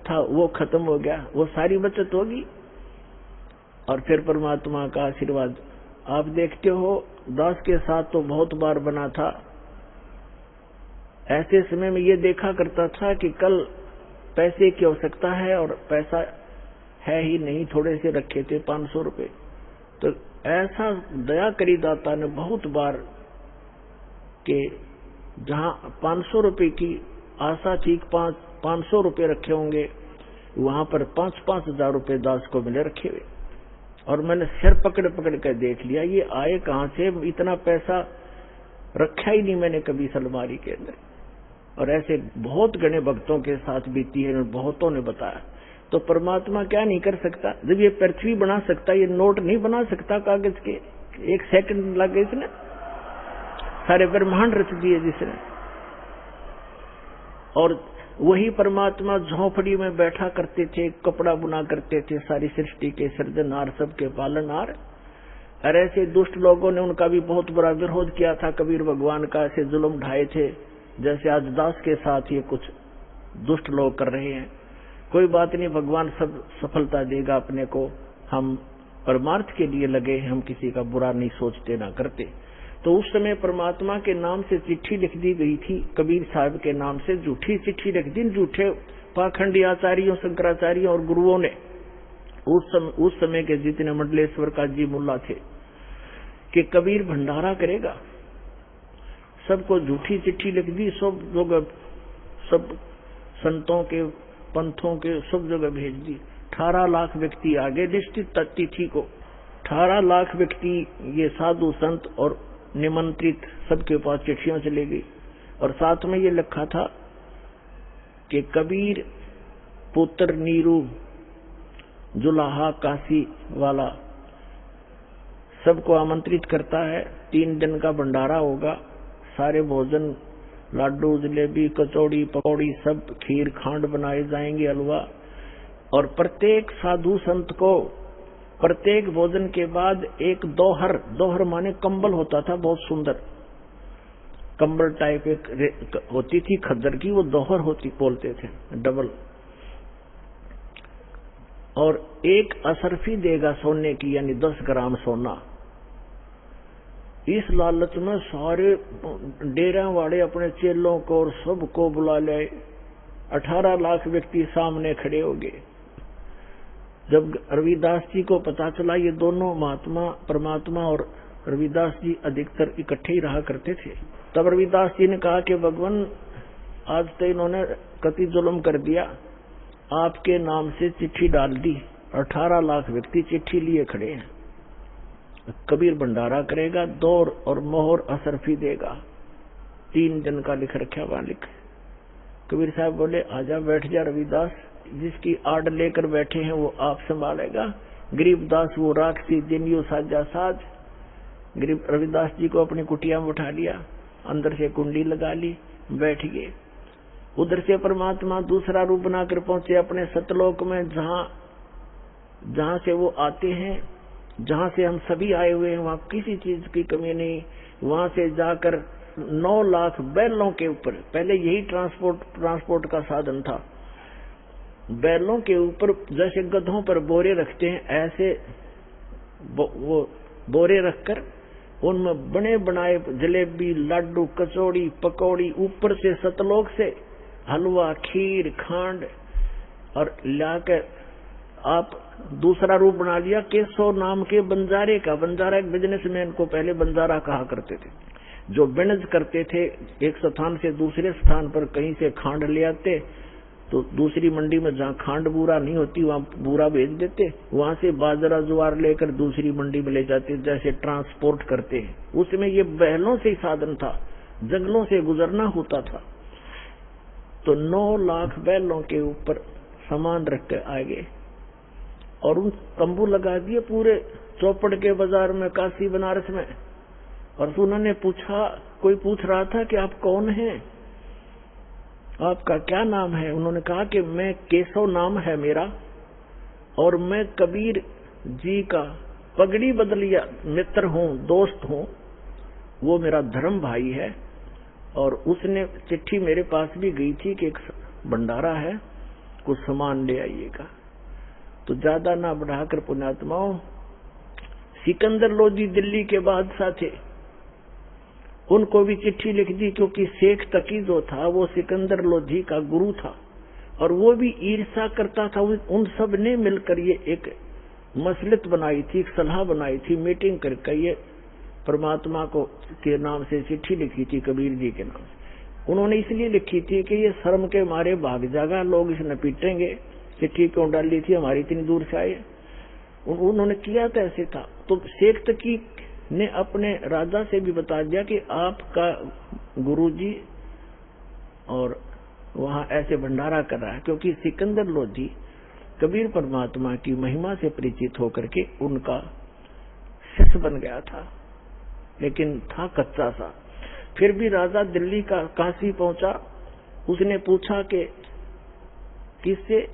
था वो खत्म हो गया, वो सारी बचत होगी। और फिर परमात्मा का आशीर्वाद आप देखते हो। दास के साथ तो बहुत बार बना था। ऐसे समय में ये देखा करता था कि कल पैसे की आवश्यकता है और पैसा है ही नहीं, थोड़े से रखे थे 500 रुपए। तो ऐसा दया करी दाता ने बहुत बार कि जहां 500 रुपए की आशा थी, 500 रुपए रखे होंगे, वहां पर 5-5 हजार रुपए दास को मिले रखे हुए। और मैंने सिर पकड़ पकड़ कर देख लिया, ये आए कहां से, इतना पैसा रखा ही नहीं मैंने कभी अलमारी के अंदर। और ऐसे बहुत गणे भक्तों के साथ बीती है, बहुतों ने बताया। तो परमात्मा क्या नहीं कर सकता? जब ये पृथ्वी बना सकता, ये नोट नहीं बना सकता कागज के? 1 सेकंड लगे इसने, सारे ब्रह्मांड रच दिए जिसने। और वही परमात्मा झोंपड़ी में बैठा करते थे, कपड़ा बुना करते थे, सारी सृष्टि के सृजनहार, सबके पालनहार। और ऐसे दुष्ट लोगों ने उनका भी बहुत बड़ा विरोध किया था, कबीर भगवान का ऐसे जुल्म ढाए थे, जैसे आज दास के साथ ये कुछ दुष्ट लोग कर रहे हैं। कोई बात नहीं, भगवान सब सफलता देगा अपने को। हम परमार्थ के लिए लगे हैं, हम किसी का बुरा नहीं सोचते ना करते। तो उस समय परमात्मा के नाम से चिट्ठी लिख दी गई थी, कबीर साहब के नाम से झूठी चिट्ठी लिख दी, झूठे पाखंडी आचार्यों, शंकराचार्यों और गुरुओं ने। उस समय के जितने मंडलेश्वर का जी मुल्ला थे कि कबीर भंडारा करेगा, सबको झूठी चिट्ठी लिख दी। सब जगह, सब संतों के, पंथों के सब जगह भेज दी। 18 लाख व्यक्ति आगे निश्चित तिथि को 18 लाख व्यक्ति, ये साधु संत और निमंत्रित, सबके पास चिट्ठियां चली गई। और साथ में ये लिखा था कि कबीर पुत्र नीरू जुलाहा काशी वाला सबको आमंत्रित करता है। 3 दिन का भंडारा होगा, सारे भोजन, लाडू, जलेबी, कचौड़ी, पकौड़ी, सब खीर खांड बनाए जाएंगे, हलवा। और प्रत्येक साधु संत को प्रत्येक भोजन के बाद एक दोहर माने कंबल होता था, बहुत सुंदर कंबल टाइप एक होती थी खद्दर की, वो दोहर होती बोलते थे, डबल। और एक असरफी देगा सोने की, यानी 10 ग्राम सोना। इस लालच में सारे डेरा वाले अपने चेलों को और सबको बुला ले। 18 लाख व्यक्ति सामने खड़े हो गए। जब रविदास जी को पता चला, ये दोनों महात्मा, परमात्मा और रविदास जी अधिकतर इकट्ठे ही रहा करते थे, तब रविदास जी ने कहा कि भगवान, आज तो इन्होंने कति जुल्म कर दिया, आपके नाम से चिट्ठी डाल दी, 18 लाख व्यक्ति चिट्ठी लिए खड़े हैं। कबीर भंडारा करेगा, दौर और मोहर असरफी देगा, 3 दिन का लिख रखा वहां लिख। कबीर साहब बोले, आजा बैठ जा रविदास, जिसकी आड़ लेकर बैठे हैं वो आप संभालेगा। गरीबदास वो राक्षसी दिन यू साजा साज। गरीब रविदास जी को अपनी कुटिया में उठा लिया, अंदर से कुंडी लगा ली, बैठ गए। उधर से परमात्मा दूसरा रूप बनाकर पहुंचे अपने सतलोक में, जहां से वो आते हैं, जहां से हम सभी आए हुए हैं, वहां किसी चीज की कमी नहीं। वहां से जाकर 9 लाख बैलों के ऊपर, पहले यही ट्रांसपोर्ट का साधन था, बैलों के ऊपर जैसे गधों पर बोरे रखते हैं, ऐसे वो बोरे रखकर उनमें बने बनाए जलेबी, लाडू, कचौड़ी, पकौड़ी, ऊपर से सतलोक से हलवा, खीर, खांड और लाकर आप दूसरा रूप बना लिया केशव नाम के बंजारे का। बंजारा एक बिजनेसमैन को पहले बंजारा कहा करते थे, जो बिनज करते थे, एक स्थान से दूसरे स्थान पर कहीं से खांड ले आते, तो दूसरी मंडी में जहाँ खांड बूरा नहीं होती वहाँ बूरा भेज देते, वहां से बाजरा ज्वार लेकर दूसरी मंडी में ले जाते, जैसे ट्रांसपोर्ट करते हैं। उसमें ये बैलों से ही साधन था, जंगलों से गुजरना होता था। तो 9 लाख बैलों के ऊपर सामान रख कर आ गए और उन तंबू लगा दिए पूरे चौपड़ के बाजार में, काशी बनारस में। और उन्होंने पूछा, कोई पूछ रहा था कि आप कौन हैं, आपका क्या नाम है। उन्होंने कहा कि मैं केशव नाम है मेरा, और मैं कबीर जी का पगड़ी बदलिया मित्र हूँ, दोस्त हूँ, वो मेरा धर्म भाई है। और उसने चिट्ठी मेरे पास भी गई थी कि एक भंडारा है, कुछ सामान ले आइएगा। तो ज्यादा ना बढ़ाकर पुण्यात्माओं, सिकंदर लोधी दिल्ली के बादशाह थे, उनको भी चिट्ठी लिख दी, क्योंकि शेख तकी जो था वो सिकंदर लोधी का गुरु था, और वो भी ईर्ष्या करता था। उन सब ने मिलकर ये एक मसलत बनाई थी, एक सलाह बनाई थी, मीटिंग करके ये परमात्मा को के नाम से चिट्ठी लिखी थी, कबीर जी के नाम से। उन्होंने इसलिए लिखी थी कि ये शर्म के मारे भाग जाएगा, लोग इसे न पीटेंगे, चिट्ठी क्यों डाली थी, हमारी इतनी दूर से आए। उन्होंने किया तो ऐसे था। तो शेख तकी ने अपने राजा से भी बता दिया कि आपका गुरुजी और वहां ऐसे भंडारा कर रहा है, क्योंकि सिकंदर लोधी कबीर परमात्मा की महिमा से परिचित होकर के उनका शिष्य बन गया था, लेकिन था कच्चा सा। फिर भी राजा दिल्ली का काशी पहुंचा, उसने पूछा कि किससे,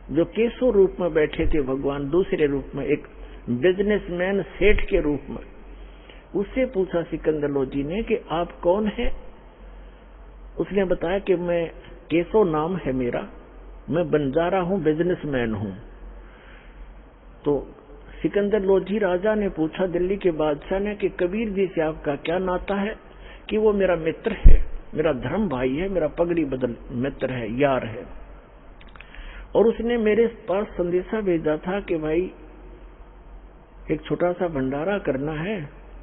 जो केशव रूप में बैठे थे भगवान, दूसरे रूप में एक बिजनेसमैन सेठ के रूप में, उससे पूछा सिकंदर लोधी ने कि आप कौन हैं। उसने बताया कि मैं केशव नाम है मेरा, मैं बंजारा हूं, बिजनेसमैन हूं। तो सिकंदर लोधी राजा ने पूछा दिल्ली के बादशाह ने कि कबीर जी से आपका क्या नाता है, कि वो मेरा मित्र है, मेरा धर्म भाई है, मेरा पगड़ी बदल मित्र है, यार है। और उसने मेरे पास संदेशा भेजा था कि भाई एक छोटा सा भंडारा करना है,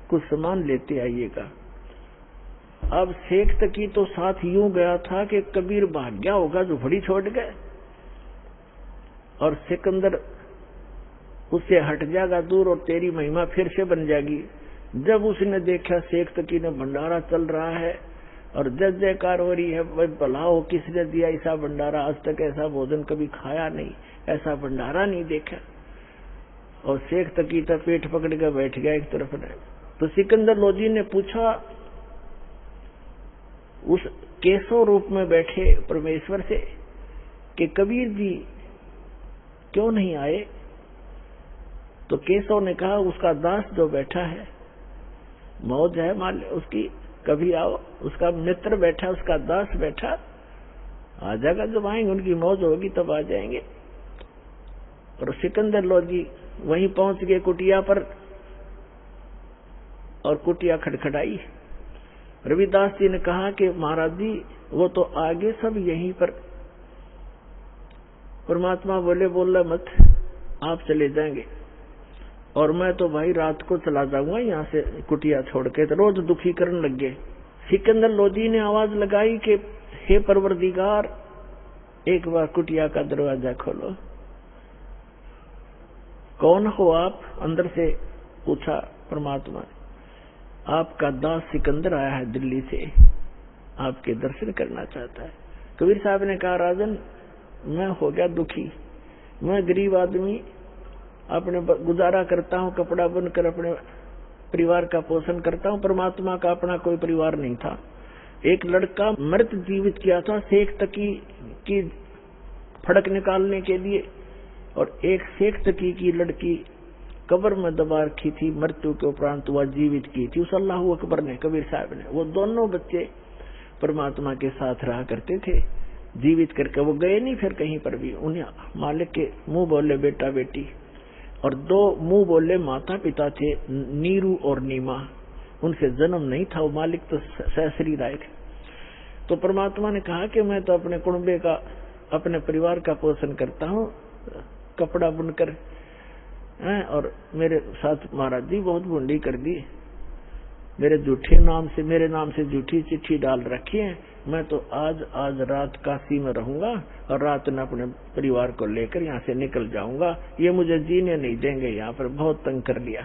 कुछ सामान लेते आइएगा। अब शेख तकी तो साथ यूं गया था कि कबीर भाग गया होगा, जो झोपड़ी छोड़ गए, और सिकंदर उससे हट जाएगा दूर और तेरी महिमा फिर से बन जाएगी। जब उसने देखा शेख तकी ने भंडारा चल रहा है और जय जयकार हो रही है, भाई भला हो किसने दिया ऐसा भंडारा, आज तक ऐसा भोजन कभी खाया नहीं, ऐसा भंडारा नहीं देखा। और शेख तकी तो पेट पकड़ कर बैठ गया एक तरफ ने। तो सिकंदर लोधी ने पूछा उस केशव रूप में बैठे परमेश्वर से कि कबीर जी क्यों नहीं आए। तो केशव ने कहा उसका दास जो बैठा है, मौज है मान उसकी, कभी आओ, उसका मित्र बैठा, उसका दास बैठा, आ जाएगा, जब आएंगे उनकी मौज होगी तब आ जाएंगे। और सिकंदर लोधी वहीं पहुंच गए कुटिया पर, और कुटिया खटखटाई। रविदास जी ने कहा कि महाराज जी वो तो आगे सब यहीं पर। परमात्मा बोले मत, आप चले जाएंगे, और मैं तो भाई रात को चला जाऊंगा यहाँ से कुटिया छोड़ के। तो रोज दुखी करने लग गए। सिकंदर लोधी ने आवाज लगाई कि हे परवरदिगार, एक बार कुटिया का दरवाजा खोलो। कौन हो आप, अंदर से पूछा परमात्मा ने। आपका दास सिकंदर आया है दिल्ली से, आपके दर्शन करना चाहता है। कबीर साहब ने कहा राजन, मैं हो गया दुखी, मैं गरीब आदमी, अपने गुजारा करता हूँ, कपड़ा बुनकर अपने परिवार का पोषण करता हूँ। परमात्मा का अपना कोई परिवार नहीं था। एक लड़का मृत जीवित किया था शेख तकी की फड़क निकालने के लिए, और एक शेख तकी की लड़की कब्र में दबा रखी थी, मृत्यु के उपरांत वह जीवित की थी उस अल्लाह अकबर ने, कबीर साहब ने। वो दोनों बच्चे परमात्मा के साथ रहा करते थे, जीवित करके वो गए नहीं फिर कहीं पर भी। उन्हें मालिक के मुंह बोले बेटा बेटी, और दो मुंह बोले माता पिता थे, नीरू और नीमा, उनसे जन्म नहीं था। वो मालिक तो सहसरी राय थे। तो परमात्मा ने कहा कि मैं तो अपने कुंबे का, अपने परिवार का पोषण करता हूँ, कपड़ा बुनकर, और मेरे साथ महाराज जी बहुत बुंडी कर दी, मेरे नाम से झूठी चिट्ठी डाल रखी है। मैं तो आज रात काशी में रहूंगा, और रात में अपने परिवार को लेकर यहाँ से निकल जाऊंगा, ये मुझे जीने नहीं देंगे, यहाँ पर बहुत तंग कर लिया।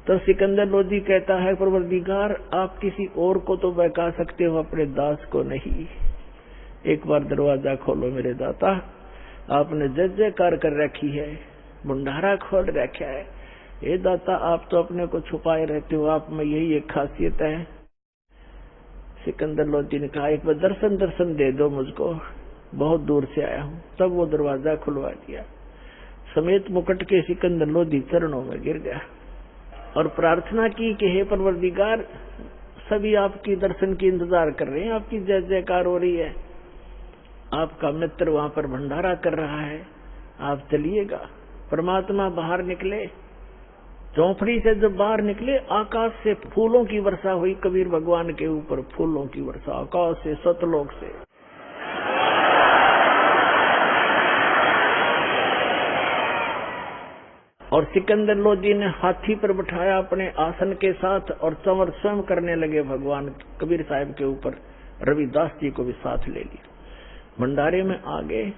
तो सिकंदर लोधी कहता है परवरदिगार, आप किसी और को तो बहका सकते हो, अपने दास को नहीं। एक बार दरवाजा खोलो मेरे दाता, आपने जय जयकार कर रखी है, भंडारा खोल रखा है, हे दाता, आप तो अपने को छुपाए रहते हो, आप में यही एक खासियत है। सिकंदर लोधी ने कहा, एक बार दर्शन दे दो मुझको, बहुत दूर से आया हूं। तब वो दरवाजा खुलवा दिया। समेत मुकुट के सिकंदर लोधी चरणों में गिर गया और प्रार्थना की कि हे परवरदिगार, सभी आपकी दर्शन की इंतजार कर रहे हैं, आपकी जय जयकार हो रही है, आपका मित्र वहां पर भंडारा कर रहा है, आप चलिएगा। परमात्मा बाहर निकले, चौपड़ी से जब बाहर निकले, आकाश से फूलों की वर्षा हुई। कबीर भगवान के ऊपर फूलों की वर्षा, आकाश से, सतलोक से। और सिकंदर लोधी ने हाथी पर बिठाया अपने आसन के साथ और चंवर स्वयं करने लगे भगवान कबीर साहब के ऊपर। रविदास जी को भी साथ ले लिया। भंडारे में आ गए,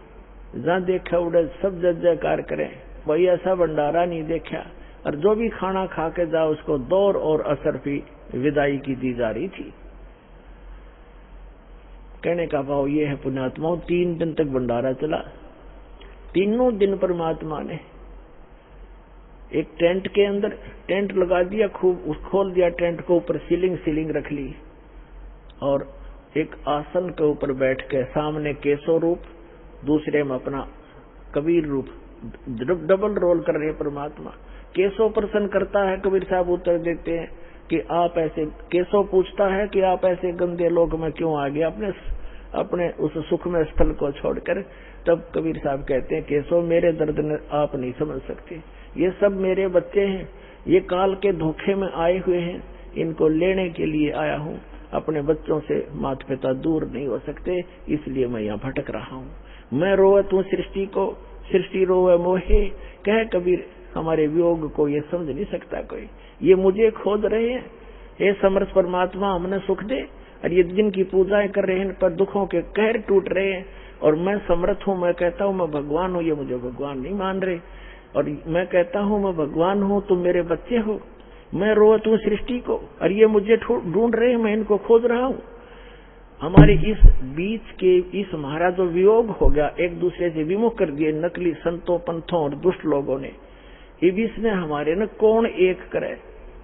जहां देखा उड़े सब जय जयकार करें, वही ऐसा भंडारा नहीं देखा। और जो भी खाना खा के जा उसको दौर और असरफी विदाई की दी जा रही थी। कहने का भाव ये है पुण्यात्माओं, 3 दिन तक भंडारा चला। तीनों दिन परमात्मा ने एक टेंट के अंदर टेंट लगा दिया, खूब खोल दिया टेंट को, ऊपर सीलिंग रख ली और एक आसन के ऊपर बैठ के सामने केशव रूप, दूसरे में अपना कबीर रूप, डबल रोल कर रहे परमात्मा। केशव प्रसन्न करता है, कबीर साहब उत्तर देते हैं कि आप ऐसे, केशव पूछता है कि आप ऐसे गंदे लोक में क्यों आ गए अपने उस सुख में स्थल को छोड़कर। तब कबीर साहब कहते हैं, केशव मेरे दर्द ने आप नहीं समझ सकते, ये सब मेरे बच्चे हैं, ये काल के धोखे में आए हुए हैं, इनको लेने के लिए आया हूँ। अपने बच्चों से माता पिता दूर नहीं हो सकते, इसलिए मैं यहाँ भटक रहा हूँ। मैं रोवत हूँ सृष्टि को, सृष्टि रोवे मोहे, कह कबीर हमारे वियोग को ये समझ नहीं सकता कोई, ये मुझे खोज रहे हैं। हे समर्थ परमात्मा, हमने सुख दे, और ये जिनकी पूजाएं कर रहे हैं इन पर दुखों के कहर टूट रहे हैं। और मैं समर्थ हूँ, मैं कहता हूँ मैं भगवान हूँ, ये मुझे भगवान नहीं मान रहे। और मैं कहता हूँ मैं भगवान हूँ, तुम मेरे बच्चे हो। मैं रोवत हूँ सृष्टि को, और ये मुझे ढूंढ रहे हैं, मैं इनको खोज रहा हूँ। हमारे इस बीच के इस हमारा जो वियोग हो गया, एक दूसरे से विमुख कर दिए नकली संतों, पंथों और दुष्ट लोगों ने, ये बीच में हमारे न कौन एक करे।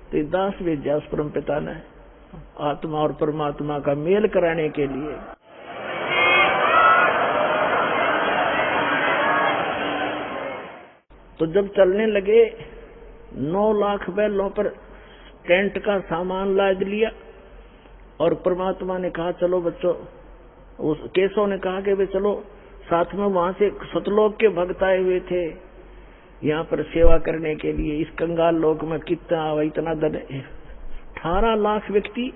तो दास भेजा उस परम पिता ने आत्मा और परमात्मा का मेल कराने के लिए। तो जब चलने लगे, 9 लाख बैलों पर टेंट का सामान लाद लिया और परमात्मा ने कहा चलो बच्चों, उस केशव ने कहा कि वे चलो साथ में। वहां से सतलोक के भक्त आए हुए थे यहाँ पर सेवा करने के लिए। इस कंगाल लोक में इतना धन, 18 लाख व्यक्ति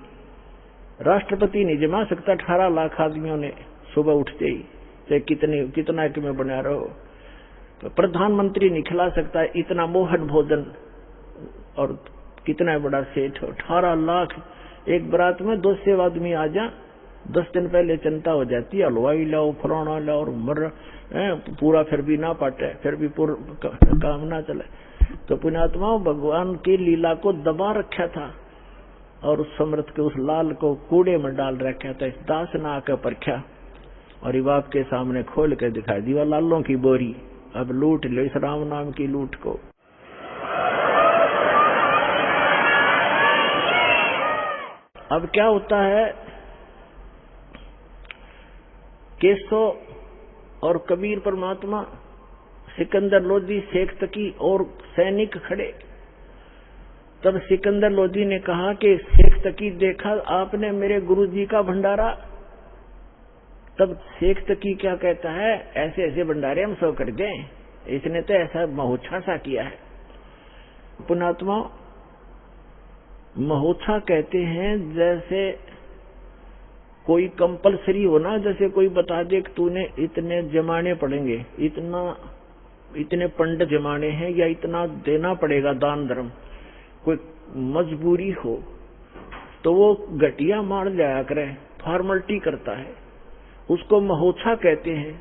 राष्ट्रपति नहीं जमा सकता। 18 लाख आदमियों ने सुबह उठते ही, चाहे कितना में बना रहो, तो प्रधानमंत्री नहीं खिला सकता इतना मोहन भोजन। और कितना बड़ा सेठ हो, 18 लाख एक बरात में 200 आदमी आ जा, 10 दिन पहले चिंता हो जाती है, हलवाई लाओ, फलाना लाओ, और पूरा फिर भी ना पाटे, फिर भी काम ना चले। तो पुण्यात्माओं, भगवान की लीला को दबा रखा था और उस समर्थ के उस लाल को कूड़े में डाल रखा था। इस दास ने आकर परखा और ये बाप के सामने खोल कर दिखाई दी, वह लालों की बोरी, अब लूट लो इस राम नाम की लूट को। अब क्या होता है, केशव और कबीर परमात्मा, सिकंदर लोधी, शेख तकी और सैनिक खड़े। तब सिकंदर लोधी ने कहा कि शेख तकी, देखा आपने मेरे गुरुजी का भंडारा। तब शेख तकी क्या कहता है, ऐसे ऐसे भंडारे हम सब कर दें, इसने तो ऐसा महोत्सा सा किया है। पुण्यात्मा, महोत्सा कहते हैं जैसे कोई कंपलसरी हो ना, जैसे कोई बता दे कि तूने इतने जमाने पड़ेंगे, इतने पंडित जमाने हैं, या इतना देना पड़ेगा दान धर्म, कोई मजबूरी हो तो वो घटिया मार जाया करे, फॉर्मलिटी करता है, उसको महोत्सा कहते हैं।